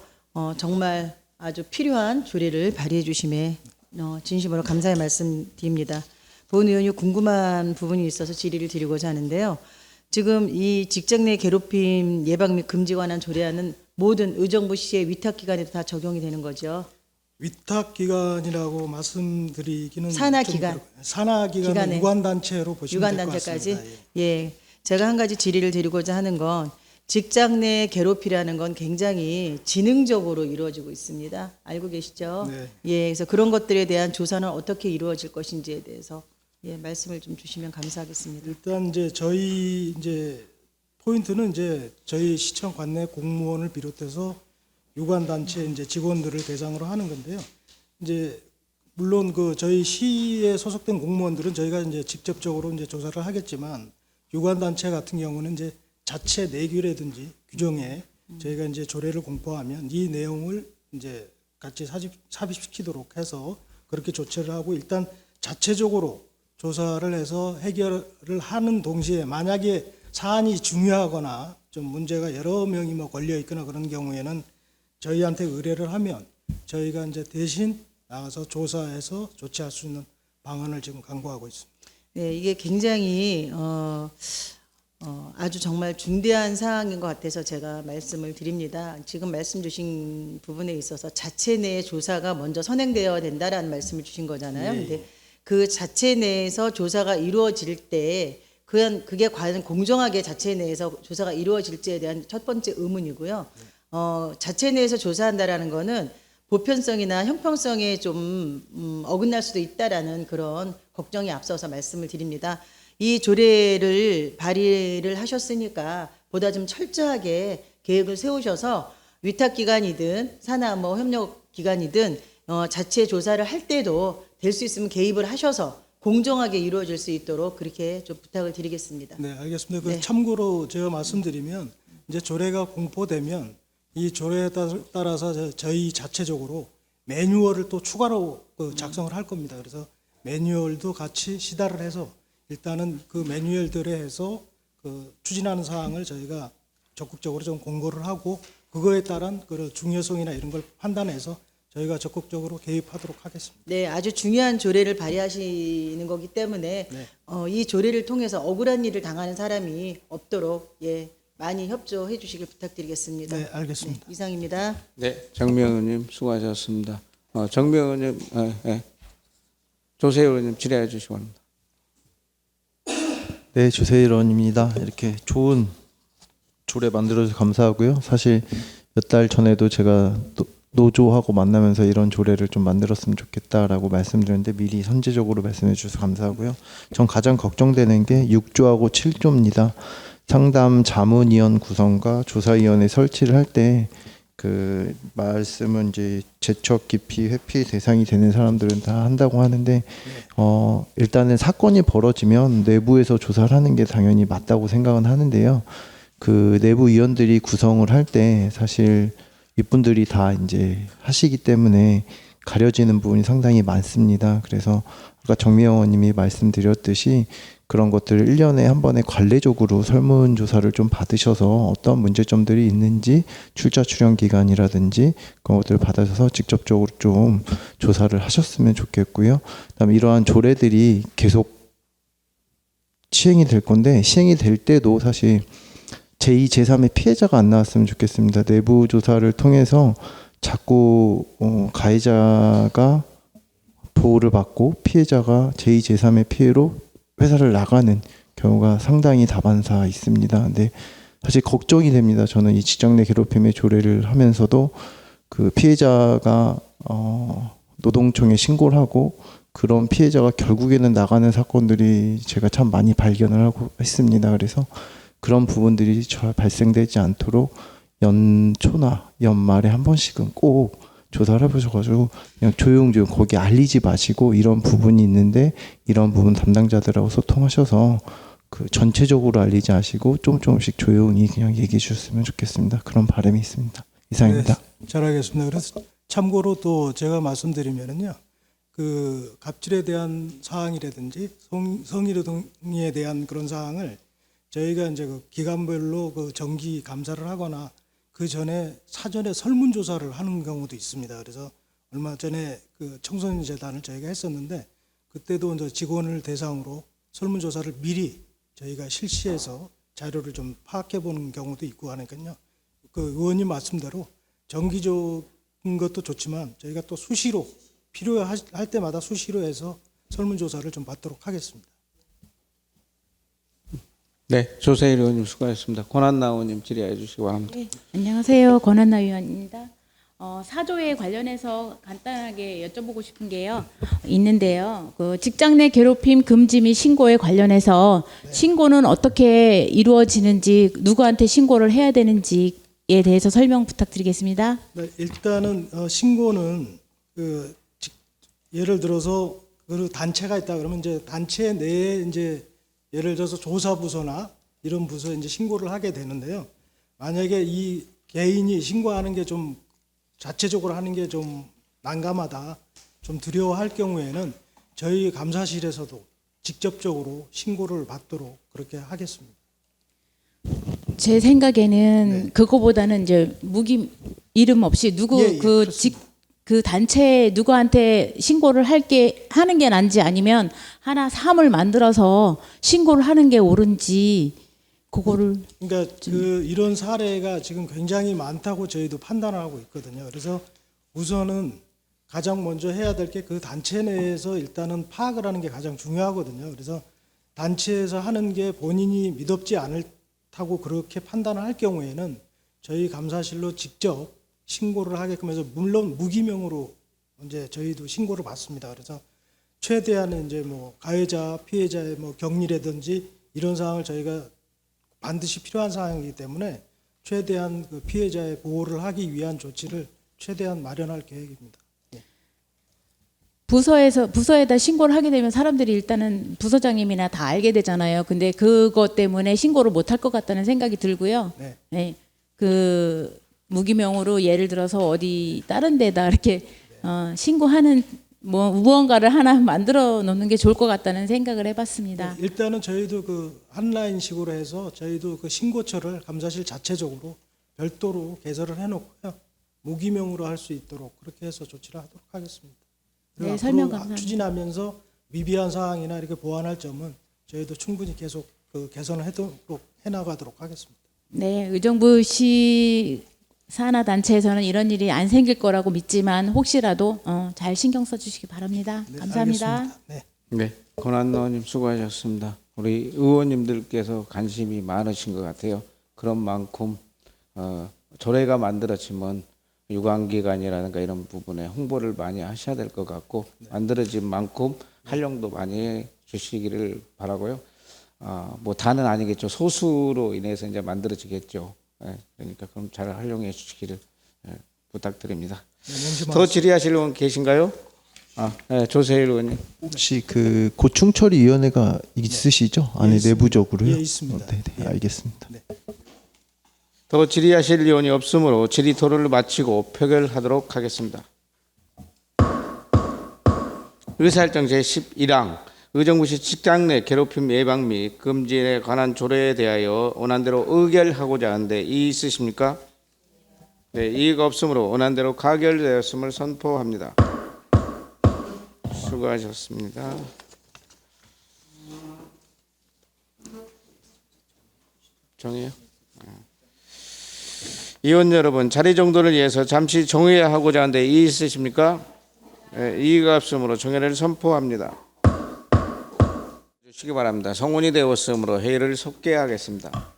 정말 아주 필요한 조례를 발의해 주심에 진심으로 감사의 말씀 드립니다. 본 의원이 궁금한 부분이 있어서 질의를 드리고자 하는데요. 지금 이 직장 내 괴롭힘 예방 및 금지에 관한 조례안은 모든 의정부시의 위탁기관에도 다 적용이 되는 거죠. 위탁기관이라고 말씀드리기는 산하기관. 좀 산하기관은 기관에. 유관단체로 보시면 될 것 유관단체까지. 같습니다. 예, 제가 한 가지 질의를 드리고자 하는 건 직장 내 괴롭히라는 건 굉장히 지능적으로 이루어지고 있습니다. 알고 계시죠? 네. 예, 그래서 그런 것들에 대한 조사는 어떻게 이루어질 것인지에 대해서 말씀을 좀 주시면 감사하겠습니다. 일단 이제 저희 포인트는 이제 저희 시청 관내 공무원을 비롯해서 유관단체 이제 직원들을 대상으로 하는 건데요. 이제 물론 그 저희 시에 소속된 공무원들은 저희가 이제 직접적으로 이제 조사를 하겠지만 유관단체 같은 경우는 이제 자체 내규라든지 규정에 저희가 이제 조례를 공포하면 이 내용을 이제 같이 삽입시키도록 해서 그렇게 조치를 하고 일단 자체적으로 조사를 해서 해결을 하는 동시에 만약에 사안이 중요하거나 좀 문제가 여러 명이 뭐 걸려 있거나 그런 경우에는 저희한테 의뢰를 하면 저희가 이제 대신 나가서 조사해서 조치할 수 있는 방안을 지금 강구하고 있습니다. 네, 이게 굉장히 아주 정말 중대한 사항인 것 같아서 제가 말씀을 드립니다. 지금 말씀 주신 부분에 있어서 자체 내 조사가 먼저 선행되어야 된다라는 말씀을 주신 거잖아요. 근데 그 자체 내에서 조사가 이루어질 때 그게 과연 공정하게 자체 내에서 조사가 이루어질지에 대한 첫 번째 의문이고요. 자체 내에서 조사한다라는 거는 보편성이나 형평성에 좀 어긋날 수도 있다라는 그런 걱정이 앞서서 말씀을 드립니다. 이 조례를 발의를 하셨으니까 보다 좀 철저하게 계획을 세우셔서 위탁기관이든 산하 협력기관이든 자체 조사를 할 때도 될 수 있으면 개입을 하셔서 공정하게 이루어질 수 있도록 그렇게 좀 부탁을 드리겠습니다. 네, 알겠습니다. 그 네. 참고로 제가 말씀드리면 이제 조례가 공포되면 이 조례에 따라서 저희 자체적으로 매뉴얼을 또 추가로 작성을 할 겁니다. 그래서 매뉴얼도 같이 시달을 해서 일단은 그 매뉴얼들에 해서 그 추진하는 사항을 저희가 적극적으로 좀 공고를 하고 그거에 따른 그 중요성이나 이런 걸 판단해서 저희가 적극적으로 개입하도록 하겠습니다. 네, 아주 중요한 조례를 발의하시는 거기 때문에 네. 이 조례를 통해서 억울한 일을 당하는 사람이 없도록 많이 협조해 주시길 부탁드리겠습니다. 네, 알겠습니다. 네, 이상입니다. 네, 정미영 의원님 수고하셨습니다. 정미영 의원님, 조세호 의원님 질의해 주시기 바랍니다. 네, 조세일 의원입니다. 이렇게 좋은 조례 만들어줘서 감사하고요. 사실 몇 달 전에도 제가 노조하고 만나면서 이런 조례를 좀 만들었으면 좋겠다라고 말씀드렸는데 미리 선제적으로 말씀해 주셔서 감사하고요. 전 가장 걱정되는 게 6조하고 7조입니다. 상담 자문위원 구성과 조사위원회 설치를 할 때 그 말씀은 이제 재척 기피 회피 대상이 되는 사람들은 다 한다고 하는데 일단은 사건이 벌어지면 내부에서 조사를 하는 게 당연히 맞다고 생각은 하는데요. 그 내부 위원들이 구성을 할 때 사실 이분들이 다 이제 하시기 때문에 가려지는 부분이 상당히 많습니다. 그래서 아까 정미영 의원님이 말씀드렸듯이 그런 것들을 1년에 한 번에 관례적으로 설문조사를 좀 받으셔서 어떤 문제점들이 있는지 출자 출연 기간이라든지 그런 것들을 받아서 직접적으로 좀 조사를 하셨으면 좋겠고요. 그다음에 이러한 조례들이 계속 시행이 될 건데 시행이 될 때도 사실 제2, 제3의 피해자가 안 나왔으면 좋겠습니다. 내부 조사를 통해서 자꾸 가해자가 보호를 받고 피해자가 제2, 제3의 피해로 회사를 나가는 경우가 상당히 다반사 있습니다. 근데 사실 걱정이 됩니다. 저는 이 직장 내 괴롭힘의 조례를 하면서도 그 피해자가 노동청에 신고를 하고 그런 피해자가 결국에는 나가는 사건들이 제가 참 많이 발견을 하고 했습니다. 그래서 그런 부분들이 잘 발생되지 않도록 연초나 연말에 한 번씩은 꼭 조사를 해보셔가지고 그냥 조용조용 거기 알리지 마시고 이런 부분이 있는데 이런 부분 담당자들하고 소통하셔서 그 전체적으로 알리지 마시고 조금씩 조용히 그냥 얘기해 주셨으면 좋겠습니다. 그런 바람이 있습니다. 이상입니다. 네, 잘하겠습니다. 그래서 참고로 또 제가 말씀드리면은요, 그 갑질에 대한 사항이라든지 성희롱에 대한 그런 사항을 저희가 이제 그 기관별로 그 정기 감사를 하거나 그 전에 사전에 설문조사를 하는 경우도 있습니다. 그래서 얼마 전에 그 청소년 재단을 저희가 했었는데 그때도 이제 직원을 대상으로 설문조사를 미리 저희가 실시해서 자료를 좀 파악해 보는 경우도 있고 하니까요. 그 의원님 말씀대로 정기적인 것도 좋지만 저희가 또 수시로 필요할 때마다 수시로 해서 설문조사를 좀 받도록 하겠습니다. 네, 조세일 의원님 수고하셨습니다. 권한나 의원님 질의해 주시기 바랍니다. 네, 안녕하세요. 권한나 의원입니다. 사조에 관련해서 간단하게 여쭤보고 싶은 게요. 있는데요. 그 직장 내 괴롭힘 금지 및 신고에 관련해서 신고는 어떻게 이루어지는지, 누구한테 신고를 해야 되는지에 대해서 설명 부탁드리겠습니다. 네, 일단은 신고는 그 예를 들어서 그 단체가 있다 그러면 이제 단체 내에 이제 예를 들어서 조사부서나 이런 부서에 이제 신고를 하게 되는데요. 만약에 이 개인이 신고하는 게 좀 자체적으로 하는 게 좀 난감하다, 좀 두려워할 경우에는 저희 감사실에서도 직접적으로 신고를 받도록 그렇게 하겠습니다. 제 생각에는 그거보다는 이제 이름 없이 누구 그 단체에 누구한테 신고를 하는 게 난지 아니면 하나 사무를 만들어서 신고를 하는 게 옳은지 그거를 그러니까 이런 사례가 지금 굉장히 많다고 저희도 판단을 하고 있거든요. 그래서 우선은 가장 먼저 해야 될 게 그 단체 내에서 일단은 파악을 하는 게 가장 중요하거든요. 그래서 단체에서 하는 게 본인이 미덥지 않다고 그렇게 판단을 할 경우에는 저희 감사실로 직접 신고를 하게끔 해서 물론 무기명으로 이제 저희도 신고를 받습니다. 그래서 최대한 이제 뭐 가해자, 피해자의 뭐 격리라든지 이런 사항을 저희가 반드시 필요한 사항이기 때문에 최대한 그 피해자의 보호를 하기 위한 조치를 최대한 마련할 계획입니다. 부서에다 신고를 하게 되면 사람들이 일단은 부서장님이나 다 알게 되잖아요. 근데 그것 때문에 신고를 못 할 것 같다는 생각이 들고요. 네. 네. 그 무기명으로 예를 들어서 어디 다른 데다 이렇게 신고하는 뭐 무언가를 하나 만들어 놓는 게 좋을 것 같다는 생각을 해봤습니다. 네, 일단은 저희도 그 한라인식으로 해서 저희도 그 신고처를 감사실 자체적으로 별도로 개설을 해놓고요. 무기명으로 할 수 있도록 그렇게 해서 조치를 하도록 하겠습니다. 네, 설명 감사합니다. 추진하면서 미비한 사항이나 이렇게 보완할 점은 저희도 충분히 계속 그 개선을 해나가도록 하겠습니다. 네, 의정부시 산하 단체에서는 이런 일이 안 생길 거라고 믿지만 혹시라도 잘 신경 써주시기 바랍니다. 네, 감사합니다. 알겠습니다. 네. 네, 권한나 의원님 수고하셨습니다. 우리 의원님들께서 관심이 많으신 것 같아요. 그런 만큼 조례가 만들어지면 유관기관이라든가 이런 부분에 홍보를 많이 하셔야 될 것 같고 만들어진 만큼 활용도 많이 해 주시기를 바라고요. 뭐 다는 아니겠죠. 소수로 인해서 이제 만들어지겠죠. 그러니까 그럼 잘 활용해 주시기를 부탁드립니다. 더 질의하실 의원 계신가요? 네, 조세일 의원님. 혹시 그 고충처리위원회가 있으시죠? 안에 내부적으로요? 예, 있습니다. 네, 알겠습니다. 네. 더 질의하실 의원이 없으므로 질의 토론을 마치고 표결하도록 하겠습니다. 의사일정 제11항 의정부시 직장 내 괴롭힘 예방 및 금지에 관한 조례에 대하여 원안대로 의결하고자 하는데 이의 있으십니까? 네, 이의가 없으므로 원안대로 가결되었음을 선포합니다. 수고하셨습니다. 정해요? 의원 여러분, 자리 정돈을 위해서 잠시 정회하고자 하는데 이의 있으십니까? 네, 이의가 없으므로 정회를 선포합니다. 주시기 바랍니다. 성원이 되었으므로 회의를 속개하겠습니다.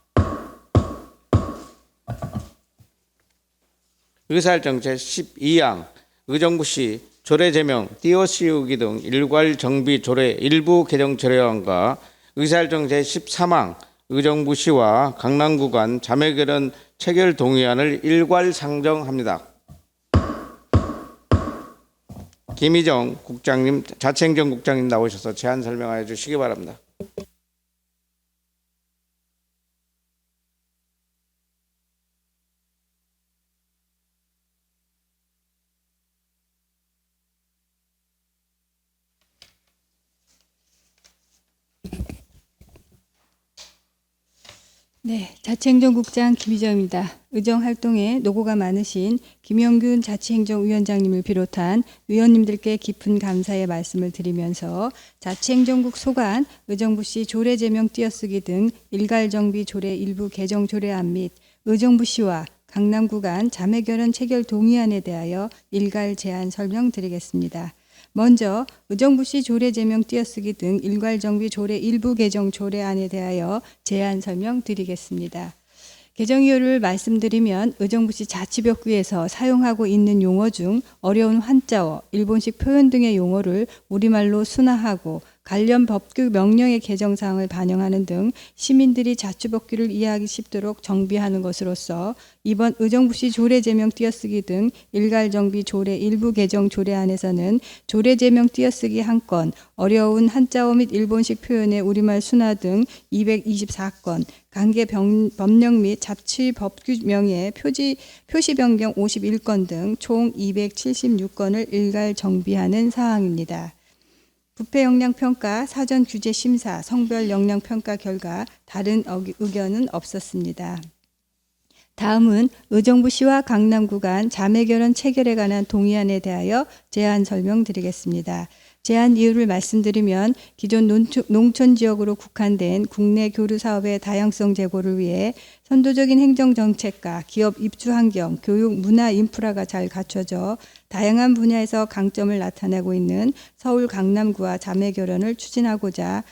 의사일정 제12항 의정부시 조례 제명 띄어씌우기 등 일괄 정비 조례 일부 개정 조례안과 의사일정 제13항 의정부시와 강남구 간 자매결연 체결 동의안을 일괄 상정합니다. 김희정 국장님, 자치행정국장님 나오셔서 제안 설명하여 주시기 바랍니다. 네, 자치행정국장 김희정입니다. 의정활동에 노고가 많으신 김영균 자치행정위원장님을 비롯한 위원님들께 깊은 감사의 말씀을 드리면서 자치행정국 소관 의정부시 조례 제명 띄어쓰기 등 일괄정비 조례 일부 개정 조례안 및 의정부시와 강남구 간 자매결연 체결 동의안에 대하여 일괄 제안 설명드리겠습니다. 먼저 의정부시 조례 제명 띄어쓰기 등 일괄정비 조례 일부 개정 조례안에 대하여 제안 설명드리겠습니다. 개정 이유를 말씀드리면 의정부시 자치벽구에서 사용하고 있는 용어 중 어려운 한자어, 일본식 표현 등의 용어를 우리말로 순화하고 관련 법규 명령의 개정 사항을 반영하는 등 시민들이 자치법규를 이해하기 쉽도록 정비하는 것으로서 이번 의정부시 조례 제명 띄어쓰기 등 일괄정비 조례 일부 개정 조례안에서는 조례 제명 띄어쓰기 한 건, 어려운 한자어 및 일본식 표현의 우리말 순화 등 224건, 관계 법령 및 자치법규명의 표시 변경 51건 등 총 276건을 일괄 정비하는 사항입니다. 부패 역량 평가, 사전 규제 심사, 성별 역량 평가 결과 다른 의견은 없었습니다. 다음은 의정부시와 강남구 간 자매결연 체결에 관한 동의안에 대하여 제안 설명드리겠습니다. 제안 이유를 말씀드리면 기존 농촌 지역으로 국한된 국내 교류 사업의 다양성 제고를 위해 선도적인 행정 정책과 기업 입주 환경, 교육, 문화 인프라가 잘 갖춰져 다양한 분야에서 강점을 나타내고 있는 서울 강남구와 자매 결연을 추진하고자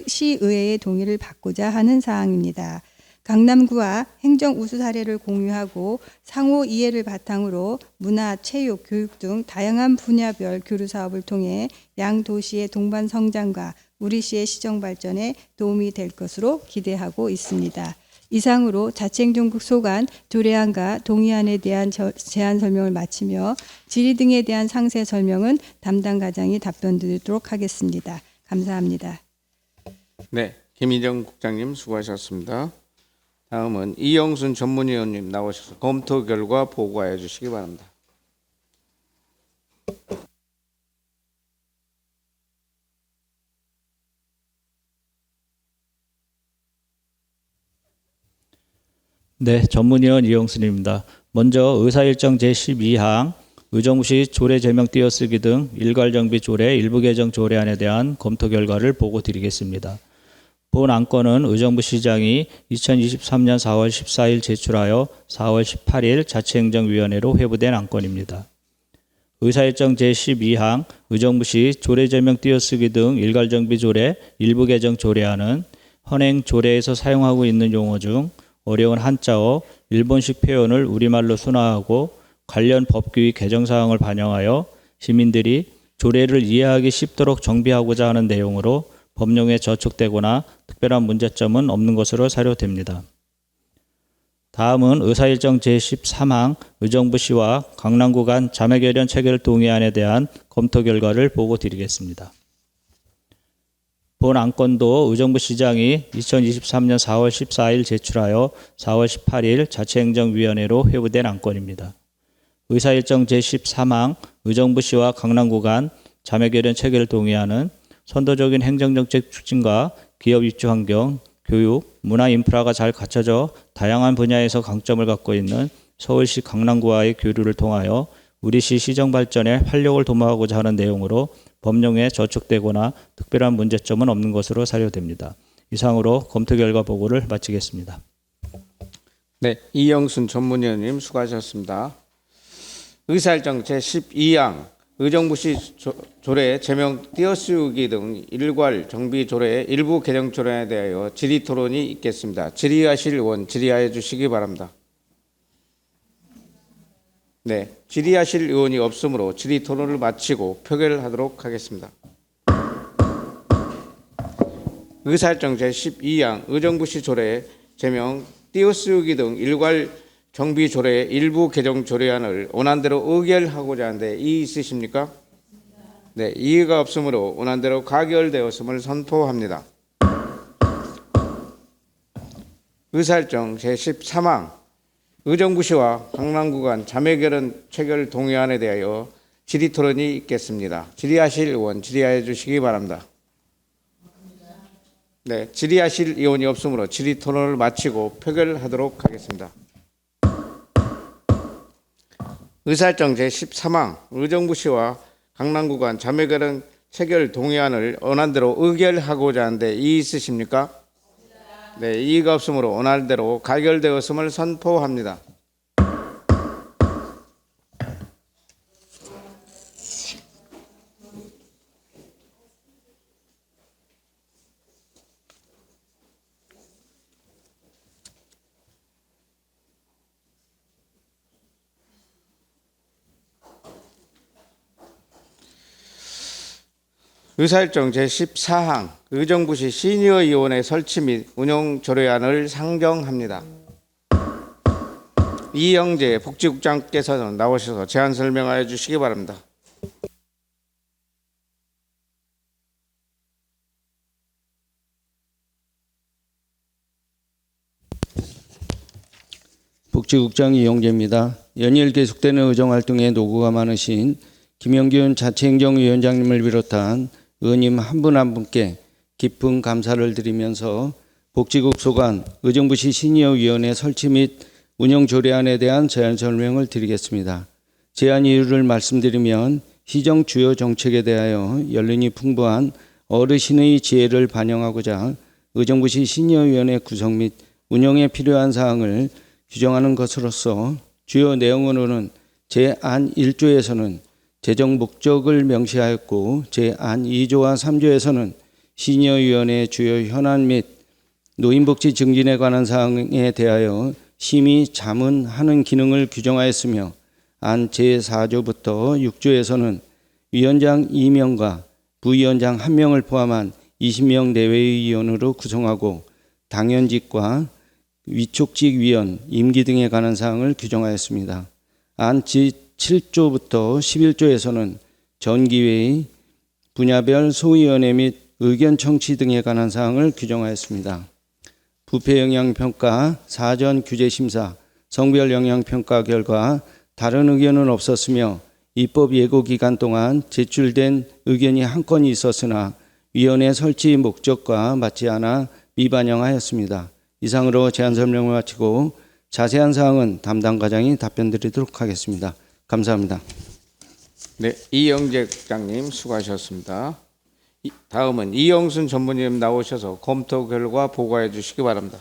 시의회의 동의를 받고자 하는 사항입니다. 강남구와 행정 우수 사례를 공유하고 상호 이해를 바탕으로 문화, 체육, 교육 등 다양한 분야별 교류 사업을 통해 양 도시의 동반 성장과 우리 시의 시정 발전에 도움이 될 것으로 기대하고 있습니다. 이상으로 자치행정국 소관 조례안과 동의안에 대한 제안 설명을 마치며 질의 등에 대한 상세 설명은 담당 과장이 답변 드리도록 하겠습니다. 감사합니다. 네, 김희정 국장님 수고하셨습니다. 다음은 이영순 전문위원님 나오셔서 검토 결과 보고해 주시기 바랍니다. 네, 전문위원 이영순입니다. 먼저 의사일정 제12항 의정부시 조례 제명 띄어쓰기 등 일괄정비 조례 일부 개정 조례안에 대한 검토 결과를 보고 드리겠습니다. 본 안건은 의정부시장이 2023년 4월 14일 제출하여 4월 18일 자치행정위원회로 회부된 안건입니다. 의사일정 제12항 의정부시 조례 제명 띄어쓰기 등 일괄정비 조례 일부 개정 조례안은 현행 조례에서 사용하고 있는 용어 중 어려운 한자어, 일본식 표현을 우리말로 순화하고 관련 법규의 개정 사항을 반영하여 시민들이 조례를 이해하기 쉽도록 정비하고자 하는 내용으로 법령에 저촉되거나 특별한 문제점은 없는 것으로 사료됩니다. 다음은 의사일정 제13항 의정부시와 강남구 간 자매결연 체결 동의안에 대한 검토 결과를 보고 드리겠습니다. 본 안건도 의정부시장이 2023년 4월 14일 제출하여 4월 18일 자치행정위원회로 회부된 안건입니다. 의사일정 제13항 의정부시와 강남구 간 자매결연 체결 동의안은 선도적인 행정정책 추진과 기업 입주 환경, 교육, 문화 인프라가 잘 갖춰져 다양한 분야에서 강점을 갖고 있는 서울시 강남구와의 교류를 통하여 우리시 시정 발전에 활력을 도모하고자 하는 내용으로 법령에 저촉되거나 특별한 문제점은 없는 것으로 사료됩니다. 이상으로 검토 결과 보고를 마치겠습니다. 네, 이영순 전문위원님 수고하셨습니다. 의사일정 제12항 의정부시 조례 제명 띄어쓰기 등 일괄 정비 조례 일부 개정 조례에 대하여 질의 토론이 있겠습니다. 질의하실 의원 질의하여 주시기 바랍니다. 네, 질의하실 의원이 없으므로 질의 토론을 마치고 표결하도록 하겠습니다. 의사일정 제12항 의정부시 조례 제명 띄어쓰기 등 일괄 정비 조례 일부 개정 조례안을 원안대로 의결하고자 하는데 이의 있으십니까? 네, 이의가 없으므로 원안대로 가결되었음을 선포합니다. 의사일정 제13항 의정부시와 강남구 간 자매결연 체결 동의안에 대하여 질의토론이 있겠습니다. 질의하실 의원 질의하여 주시기 바랍니다. 네, 질의하실 의원이 없으므로 질의토론을 마치고 표결하도록 하겠습니다. 의사일정 제13항 의정부시와 강남구 간 자매결연 체결 동의안을 원안대로 의결하고자 하는데 이의 있으십니까? 네, 이의가 없으므로 원안대로 가결되었음을 선포합니다. 의사일정 제14항 의정부시 시니어위원회 설치 및 운영 조례안을 상정합니다. 이영재 복지국장께서는 나오셔서 제안 설명하여 주시기 바랍니다. 복지국장 이영재입니다. 연일 계속되는 의정활동에 노고가 많으신 김영균 자치행정위원장님을 비롯한 의원님 한 분 한 분께 깊은 감사를 드리면서 복지국 소관 의정부시 시니어위원회 설치 및 운영 조례안에 대한 제안 설명을 드리겠습니다. 제안 이유를 말씀드리면 시정 주요 정책에 대하여 연륜이 풍부한 어르신의 지혜를 반영하고자 의정부시 시니어위원회 구성 및 운영에 필요한 사항을 규정하는 것으로서 주요 내용으로는 제안 1조에서는 재정 목적을 명시하였고 제안 2조와 3조에서는 시니어위원회의 주요 현안 및 노인복지 증진에 관한 사항에 대하여 심의 자문하는 기능을 규정하였으며 안 제4조부터 6조에서는 위원장 2명과 부위원장 1명을 포함한 20명 내외의 위원으로 구성하고 당연직과 위촉직 위원, 임기 등에 관한 사항을 규정하였습니다. 안 제7조부터 11조에서는 전기회의, 분야별 소위원회 및 의견 청취 등에 관한 사항을 규정하였습니다. 부패 영향평가, 사전 규제 심사, 성별 영향평가 결과 다른 의견은 없었으며 입법 예고 기간 동안 제출된 의견이 한 건이 있었으나 위원회 설치 목적과 맞지 않아 미반영하였습니다. 이상으로 제안 설명을 마치고 자세한 사항은 담당 과장이 답변 드리도록 하겠습니다. 감사합니다. 네, 이영재 국장님 수고하셨습니다. 다음은 이영순 전무님 나오셔서 검토 결과 보고해 주시기 바랍니다.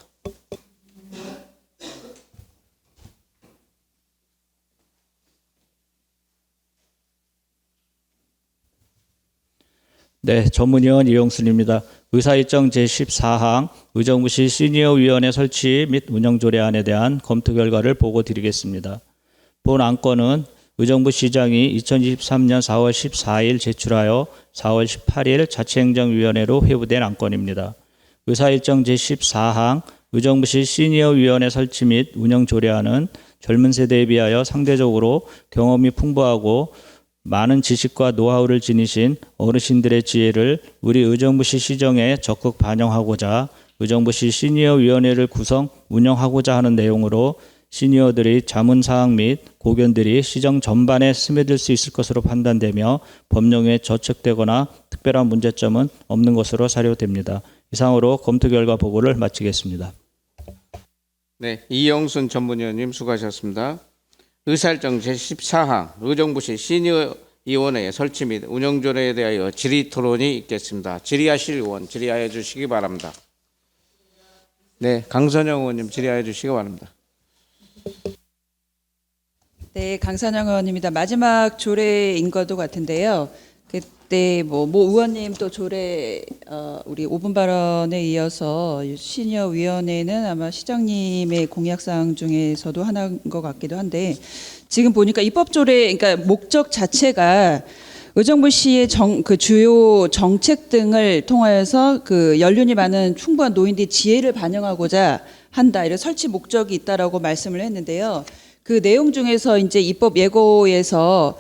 네, 전문위원 이영순입니다. 의사일정 제14항 의정부시 시니어위원회 설치 및 운영조례안에 대한 검토 결과를 보고 드리겠습니다. 본 안건은 의정부시장이 2023년 4월 14일 제출하여 4월 18일 자치행정위원회로 회부된 안건입니다. 의사일정 제14항 의정부시 시니어위원회 설치 및 운영조례안은 젊은 세대에 비하여 상대적으로 경험이 풍부하고 많은 지식과 노하우를 지니신 어르신들의 지혜를 우리 의정부시 시정에 적극 반영하고자 의정부시 시니어위원회를 구성, 운영하고자 하는 내용으로 시니어들의 자문사항 및 고견들이 시정 전반에 스며들 수 있을 것으로 판단되며 법령에 저촉되거나 특별한 문제점은 없는 것으로 사료됩니다. 이상으로 검토 결과 보고를 마치겠습니다. 네, 이영순 전문위원님 수고하셨습니다. 의사일정 제14항 의정부시 시니어위원회 설치 및 운영조례에 대하여 질의토론이 있겠습니다. 질의하실 의원 질의하여 주시기 바랍니다. 네, 강선영 의원님 질의하여 주시기 바랍니다. 네, 강선영 의원입니다. 마지막 조례인 것도 같은데요. 그때 모 의원님 또 조례 우리 5분 발언에 이어서 시니어위원회는 아마 시장님의 공약사항 중에서도 하나인 것 같기도 한데 지금 보니까 입법조례, 그러니까 목적 자체가 의정부 시의 그 주요 정책 등을 통하여서 그 연륜이 많은 충분한 노인들의 지혜를 반영하고자 한다. 이런 설치 목적이 있다라고 말씀을 했는데요. 그 내용 중에서 이제 입법 예고에서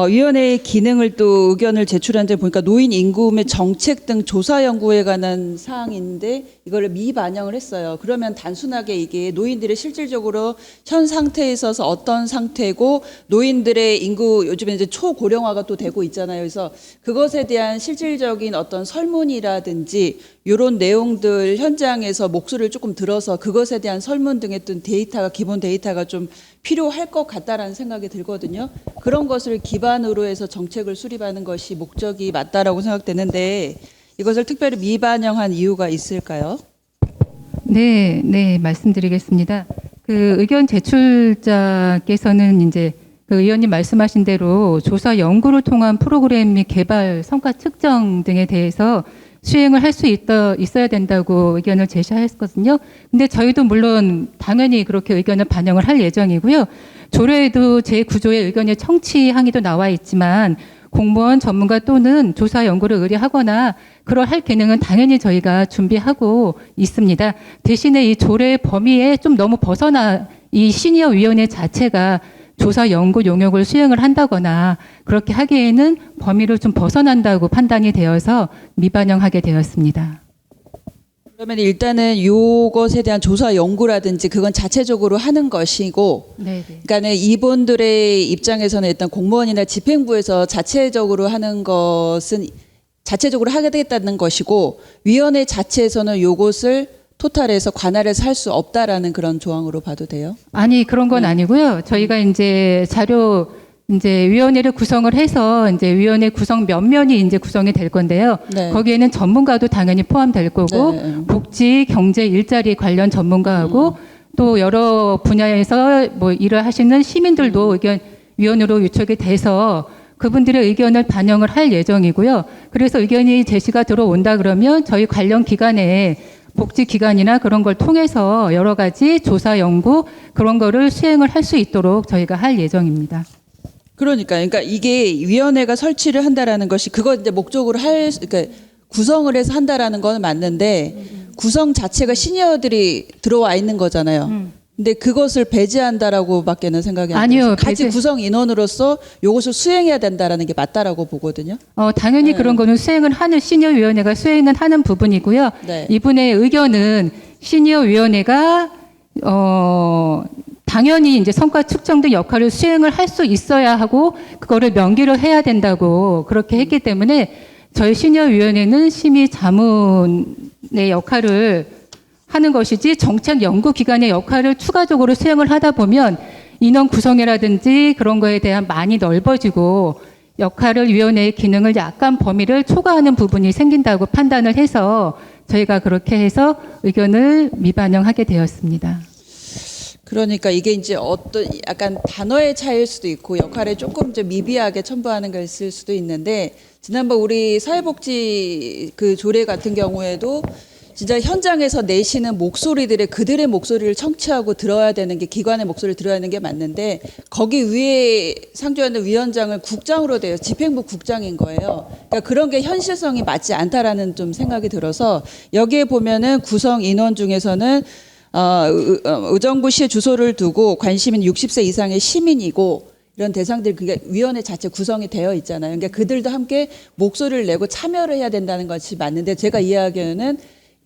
위원회의 기능을 또 의견을 제출한 데 보니까 노인 인구 및 정책 등 조사 연구에 관한 사항인데 이거를 미반영을 했어요. 그러면 단순하게 이게 노인들의 실질적으로 현 상태에 있어서 어떤 상태고 노인들의 인구 요즘에 이제 초고령화가 또 되고 있잖아요. 그래서 그것에 대한 실질적인 어떤 설문이라든지 이런 내용들 현장에서 목소리를 조금 들어서 그것에 대한 설문 등의 어떤 데이터가 기본 데이터가 좀 필요할 것 같다라는 생각이 들거든요. 그런 것을 기반으로 해서 정책을 수립하는 것이 목적이 맞다라고 생각되는데 이것을 특별히 미반영한 이유가 있을까요? 네, 말씀드리겠습니다. 그 의견 제출자께서는 이제 그 의원님 말씀하신 대로 조사 연구를 통한 프로그램 및 개발 성과 측정 등에 대해서 수행을 할 수 있어야 된다고 의견을 제시했거든요. 근데 저희도 물론 당연히 그렇게 의견을 반영을 할 예정이고요. 조례에도 제9조의 의견의 청취 항의도 나와 있지만 공무원 전문가 또는 조사 연구를 의뢰하거나 그러할 기능은 당연히 저희가 준비하고 있습니다. 대신에 이 조례 범위에 좀 너무 벗어나 이 시니어 위원회 자체가 조사 연구 용역을 수행을 한다거나 그렇게 하기에는 범위를 좀 벗어난다고 판단이 되어서 미반영하게 되었습니다. 그러면 일단은 이것에 대한 조사 연구라든지 그건 자체적으로 하는 것이고, 그러니까 이분들의 입장에서는 일단 공무원이나 집행부에서 자체적으로 하는 것은 자체적으로 하게 되겠다는 것이고, 위원회 자체에서는 이것을 토탈에서 관할해서 할 수 없다라는 그런 조항으로 봐도 돼요? 아니 그런 건 아니고요. 저희가 이제 자료 이제 위원회를 구성을 해서 이제 위원회 구성 면면이 이제 구성이 될 건데요. 네. 거기에는 전문가도 당연히 포함될 거고 복지, 경제, 일자리 관련 전문가하고 또 여러 분야에서 뭐 일을 하시는 시민들도 의견 위원으로 요청이 돼서 그분들의 의견을 반영을 할 예정이고요. 그래서 의견이 제시가 들어온다 그러면 저희 관련 기관에 복지기관이나 그런 걸 통해서 여러 가지 조사 연구 그런 거를 수행을 할 수 있도록 저희가 할 예정입니다. 그러니까 이게 위원회가 설치를 한다라는 것이 그거 이제 목적으로 그러니까 구성을 해서 한다라는 건 맞는데 구성 자체가 시니어들이 들어와 있는 거잖아요. 근데 그것을 배제한다라고밖에는 생각이 안 돼요. 같이 구성 인원으로서 이것을 수행해야 된다라는 게 맞다라고 보거든요. 당연히 그런 거는 수행을 하는 시니어 위원회가 수행은 하는 부분이고요. 네. 이분의 의견은 시니어 위원회가 당연히 이제 성과 측정 등 역할을 수행을 할 수 있어야 하고 그거를 명기를 해야 된다고 그렇게 했기 때문에 저희 시니어 위원회는 심의 자문의 역할을 하는 것이지 정책 연구 기관의 역할을 추가적으로 수행을 하다 보면 인원 구성이라든지 그런 거에 대한 많이 넓어지고 역할을 위원회의 기능을 약간 범위를 초과하는 부분이 생긴다고 판단을 해서 저희가 그렇게 해서 의견을 미반영하게 되었습니다. 그러니까 이게 이제 어떤 약간 단어의 차이일 수도 있고 역할에 조금 좀 미비하게 첨부하는 게 있을 수도 있는데 지난번 우리 사회복지 그 조례 같은 경우에도 진짜 현장에서 내시는 목소리들의 그들의 목소리를 청취하고 들어야 되는 게 기관의 목소리를 들어야 하는 게 맞는데 거기 위에 상주하는 위원장을 국장으로 돼요. 집행부 국장인 거예요. 그러니까 그런 게 현실성이 맞지 않다라는 좀 생각이 들어서 여기에 보면은 구성 인원 중에서는 의정부시의 주소를 두고 관심 있는 60세 이상의 시민이고 이런 대상들 그게 위원회 자체 구성이 되어 있잖아요. 그러니까 그들도 함께 목소리를 내고 참여를 해야 된다는 것이 맞는데 제가 이해하기에는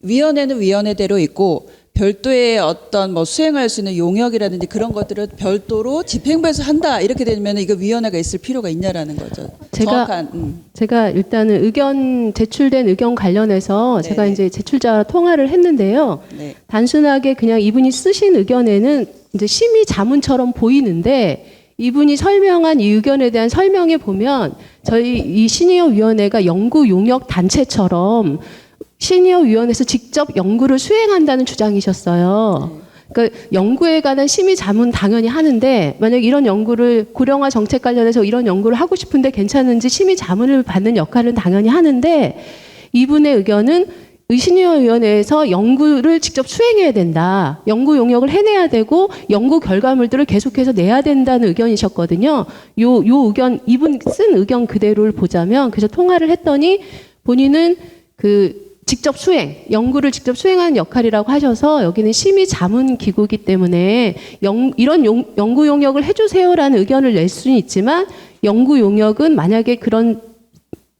위원회는 위원회대로 있고 별도의 어떤 뭐 수행할 수 있는 용역이라든지 그런 것들을 별도로 집행부에서 한다 이렇게 되면 이거 위원회가 있을 필요가 있냐라는 거죠. 제가 일단은 의견 제출된 의견 관련해서 네. 제가 이제 제출자 통화를 했는데요. 네. 단순하게 그냥 이분이 쓰신 의견에는 이제 심의 자문처럼 보이는데 이분이 설명한 이 의견에 대한 설명에 보면 저희 이 시니어 위원회가 연구 용역 단체처럼 시니어 위원회에서 직접 연구를 수행한다는 주장이셨어요. 그러니까 연구에 관한 심의 자문 당연히 하는데 만약 이런 연구를 고령화 정책 관련해서 이런 연구를 하고 싶은데 괜찮은지 심의 자문을 받는 역할은 당연히 하는데 이분의 의견은 의신위원회에서 연구를 직접 수행해야 된다. 연구 용역을 해내야 되고 연구 결과물들을 계속해서 내야 된다는 의견이셨거든요. 요 의견, 이분 쓴 의견 그대로를 보자면, 그래서 통화를 했더니 본인은 직접 수행, 연구를 직접 수행하는 역할이라고 하셔서 여기는 심의 자문 기구이기 때문에 이런 연구 용역을 해주세요라는 의견을 낼 수는 있지만, 연구 용역은 만약에 그런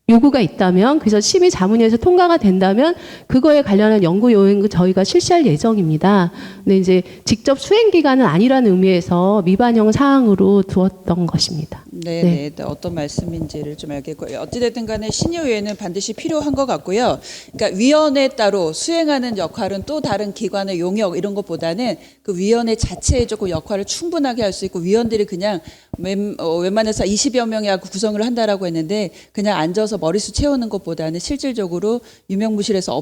요구가 있다면, 그래서 심의 자문위에서 통과가 된다면 그거에 관련한 연구 요행을 저희가 실시할 예정입니다. 근데 이제 직접 수행 기간은 아니라는 의미에서 미반영 사항으로 두었던 것입니다. 네. 어떤 말씀인지를 좀 알겠고요. 어찌됐든 간에 신의위원회는 반드시 필요한 것 같고요. 그러니까 위원회 따로 수행하는 역할은 또 다른 기관의 용역 이런 것보다는 그 위원회 자체의 조금 역할을 충분하게 할 수 있고, 위원들이 그냥 웬만해서 20여 명이 구성을 한다라고 했는데 그냥 앉아서 머리수 채우는 것보다는 실질적으로 유명무실해서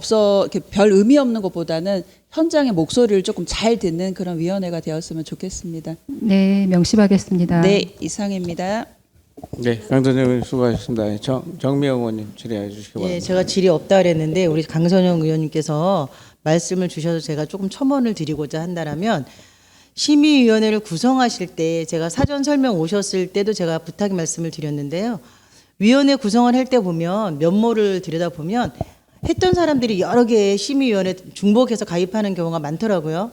별 의미 없는 것보다는 현장의 목소리를 조금 잘 듣는 그런 위원회가 되었으면 좋겠습니다. 네, 명심하겠습니다. 네, 이상입니다. 네, 강선영 의원 수고하셨습니다. 정미영 의원님 질의해 주시기 바랍니다. 예, 제가 질의 없다 그랬는데 우리 강선영 의원님께서 말씀을 주셔서 제가 조금 첨언을 드리고자 한다라면, 심의위원회를 구성하실 때 제가 사전 설명 오셨을 때도 제가 부탁의 말씀을 드렸는데요. 위원회 구성을 할 때 보면 면모를 들여다보면 했던 사람들이 여러 개의 심의위원회 중복해서 가입하는 경우가 많더라고요.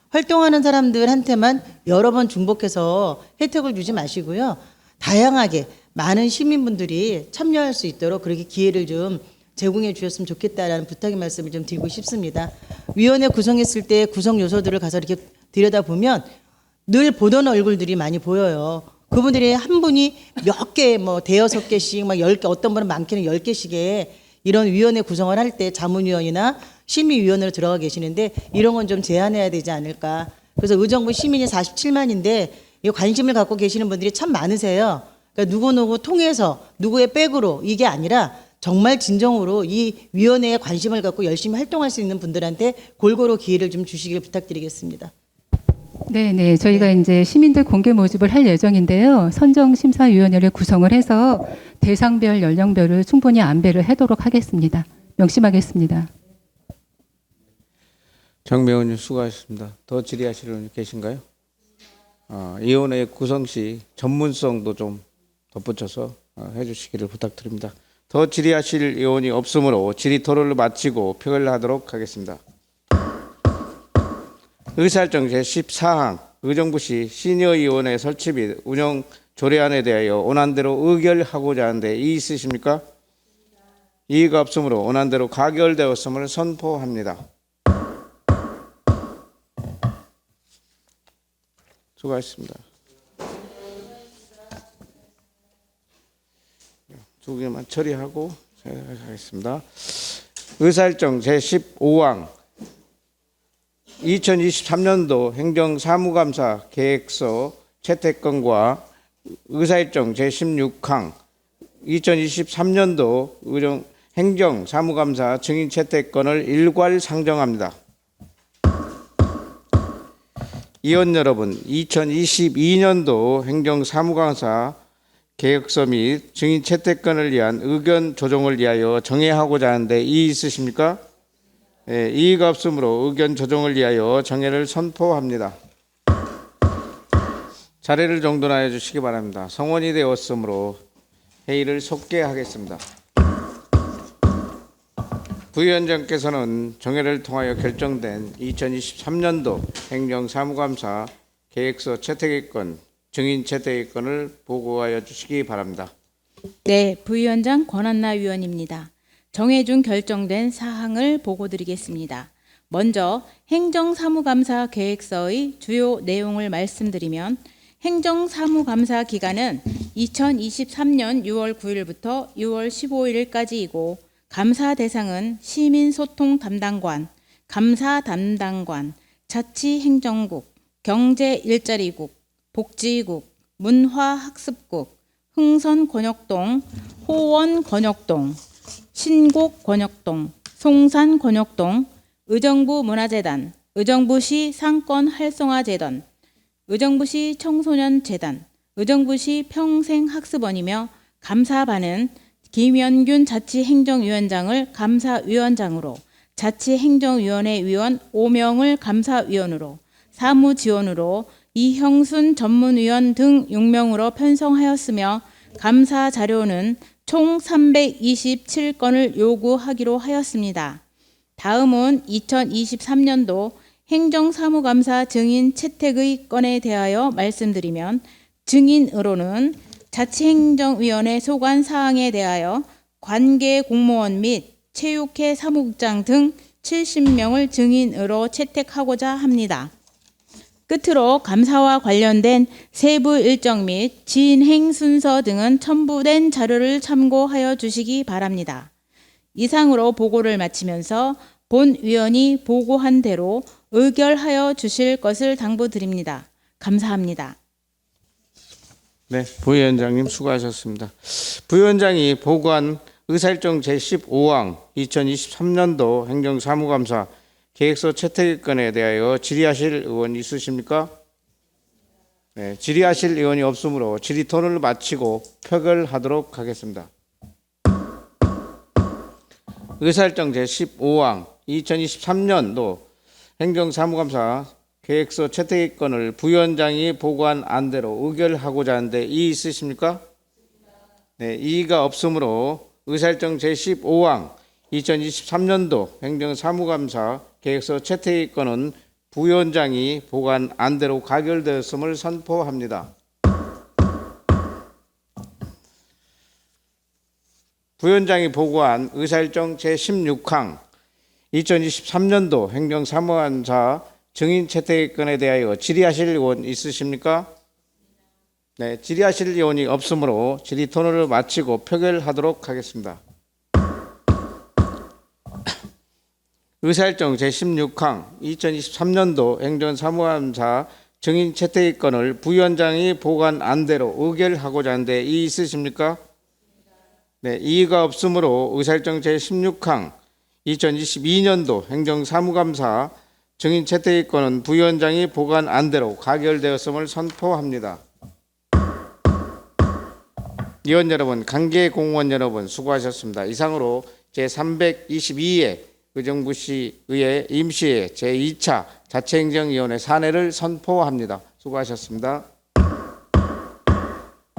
활동하는 사람들한테만 여러 번 중복해서 혜택을 주지 마시고요. 다양하게 많은 시민분들이 참여할 수 있도록 그렇게 기회를 좀 제공해 주셨으면 좋겠다라는 부탁의 말씀을 좀 드리고 싶습니다. 위원회 구성했을 때 구성 요소들을 가서 이렇게 들여다보면 늘 보던 얼굴들이 많이 보여요. 그분들이 한 분이 몇 개, 대여섯 개씩, 10개, 어떤 분은 많게는 10개씩의 이런 위원회 구성을 할 때 자문위원이나 심의위원으로 들어가 계시는데, 이런 건 좀 제한해야 되지 않을까. 그래서 의정부 시민이 47만인데 이 관심을 갖고 계시는 분들이 참 많으세요. 그러니까 누구누구 통해서 누구의 백으로 이게 아니라 정말 진정으로 이 위원회에 관심을 갖고 열심히 활동할 수 있는 분들한테 골고루 기회를 좀 주시길 부탁드리겠습니다. 네, 저희가 이제 시민들 공개 모집을 할 예정인데요. 선정심사위원회를 구성을 해서 대상별, 연령별을 충분히 안배를 하도록 하겠습니다. 명심하겠습니다. 정미영 의원님 수고하셨습니다. 더 질의하실 의원 계신가요? 이 위원회 구성 시 전문성도 좀 덧붙여서 해주시기를 부탁드립니다. 더 질의하실 의원이 없으므로 질의 토론을 마치고 표결하도록 하겠습니다. 의사일정 제14항 의정부시 시니어위원회 설치 및 운영 조례안에 대하여 원안대로 의결하고자 하는데 이의 있으십니까? 이의가 없으므로 원안대로 가결되었음을 선포합니다. 수고하셨습니다. 두 개만 처리하고 하겠습니다. 의사일정 제15항 2023년도 행정사무감사 계획서 채택건과 의사일정 제16항 2023년도 행정사무감사 증인 채택건을 일괄 상정합니다. 의원 여러분, 2022년도 행정사무감사 계획서 및 증인 채택건을 위한 의견 조정을 위하여 정회하고자 하는데 이의 있으십니까? 네, 이의가 없으므로 의견 조정을 위하여 정회를 선포합니다. 자리를 정돈하여 주시기 바랍니다. 성원이 되었으므로 회의를 속개하겠습니다. 부위원장께서는 정회를 통하여 결정된 2023년도 행정사무감사 계획서 채택의건, 증인 채택의건을 보고하여 주시기 바랍니다. 네, 부위원장 권한나 위원입니다. 정회 중 결정된 사항을 보고드리겠습니다. 먼저 행정사무감사 계획서의 주요 내용을 말씀드리면, 행정사무감사 기간은 2023년 6월 9일부터 6월 15일까지이고 감사 대상은 시민소통 담당관, 감사 담당관, 자치행정국, 경제일자리국, 복지국, 문화학습국, 흥선권역동, 호원권역동, 신곡권역동, 송산권역동, 의정부 문화재단, 의정부시 상권활성화재단, 의정부시 청소년재단, 의정부시 평생학습원이며 감사반은 김연균 자치행정위원장을 감사위원장으로, 자치행정위원회 위원 5명을 감사위원으로, 사무지원으로 이형순 전문위원 등 6명으로 편성하였으며 감사 자료는 총 327건을 요구하기로 하였습니다. 다음은 2023년도 행정사무감사 증인 채택의 건에 대하여 말씀드리면, 증인으로는 자치행정위원회 소관 사항에 대하여 관계 공무원 및 체육회 사무국장 등 70명을 증인으로 채택하고자 합니다. 끝으로 감사와 관련된 세부 일정 및 진행 순서 등은 첨부된 자료를 참고하여 주시기 바랍니다. 이상으로 보고를 마치면서 본 위원이 보고한 대로 의결하여 주실 것을 당부드립니다. 감사합니다. 네, 부위원장님 수고하셨습니다. 부위원장이 보고한 의사일정 제15항 2023년도 행정사무감사 계획서 채택 건에 대하여 질의하실 의원 있으십니까? 네, 질의하실 의원이 없으므로 질의 토론을 마치고 표결하도록 하겠습니다. 의사일정 제15항 2023년도 행정사무감사 계획서 채택 건을 부위원장이 보고한 안대로 의결하고자 하는데 이의 있으십니까? 네, 이의가 없으므로 의사일정 제15항 2023년도 행정사무감사 계획서 채택 건은 부위원장이 보고한 안대로 가결되었음을 선포합니다. 부위원장이 보고한 의사일정 제16항 2023년도 행정사무감사 증인 채택 건에 대하여 질의하실 의원 있으십니까? 네, 질의하실 의원이 없으므로 질의 토론을 마치고 표결하도록 하겠습니다. 의사일정 제16항 2023년도 행정사무감사 증인 채택 건을 부위원장이 보고한 안대로 의결하고자 하는데 이의 있으십니까? 네, 이의가 없으므로 의사일정 제16항 2022년도 행정사무감사 증인 채택 건은 부위원장이 보고한 안대로 가결되었음을 선포합니다. 위원 여러분, 관계 공무원 여러분 수고하셨습니다. 이상으로 제322회 의정부시의회 임시회 제2차 자치행정위원회 산회를 선포합니다. 수고하셨습니다.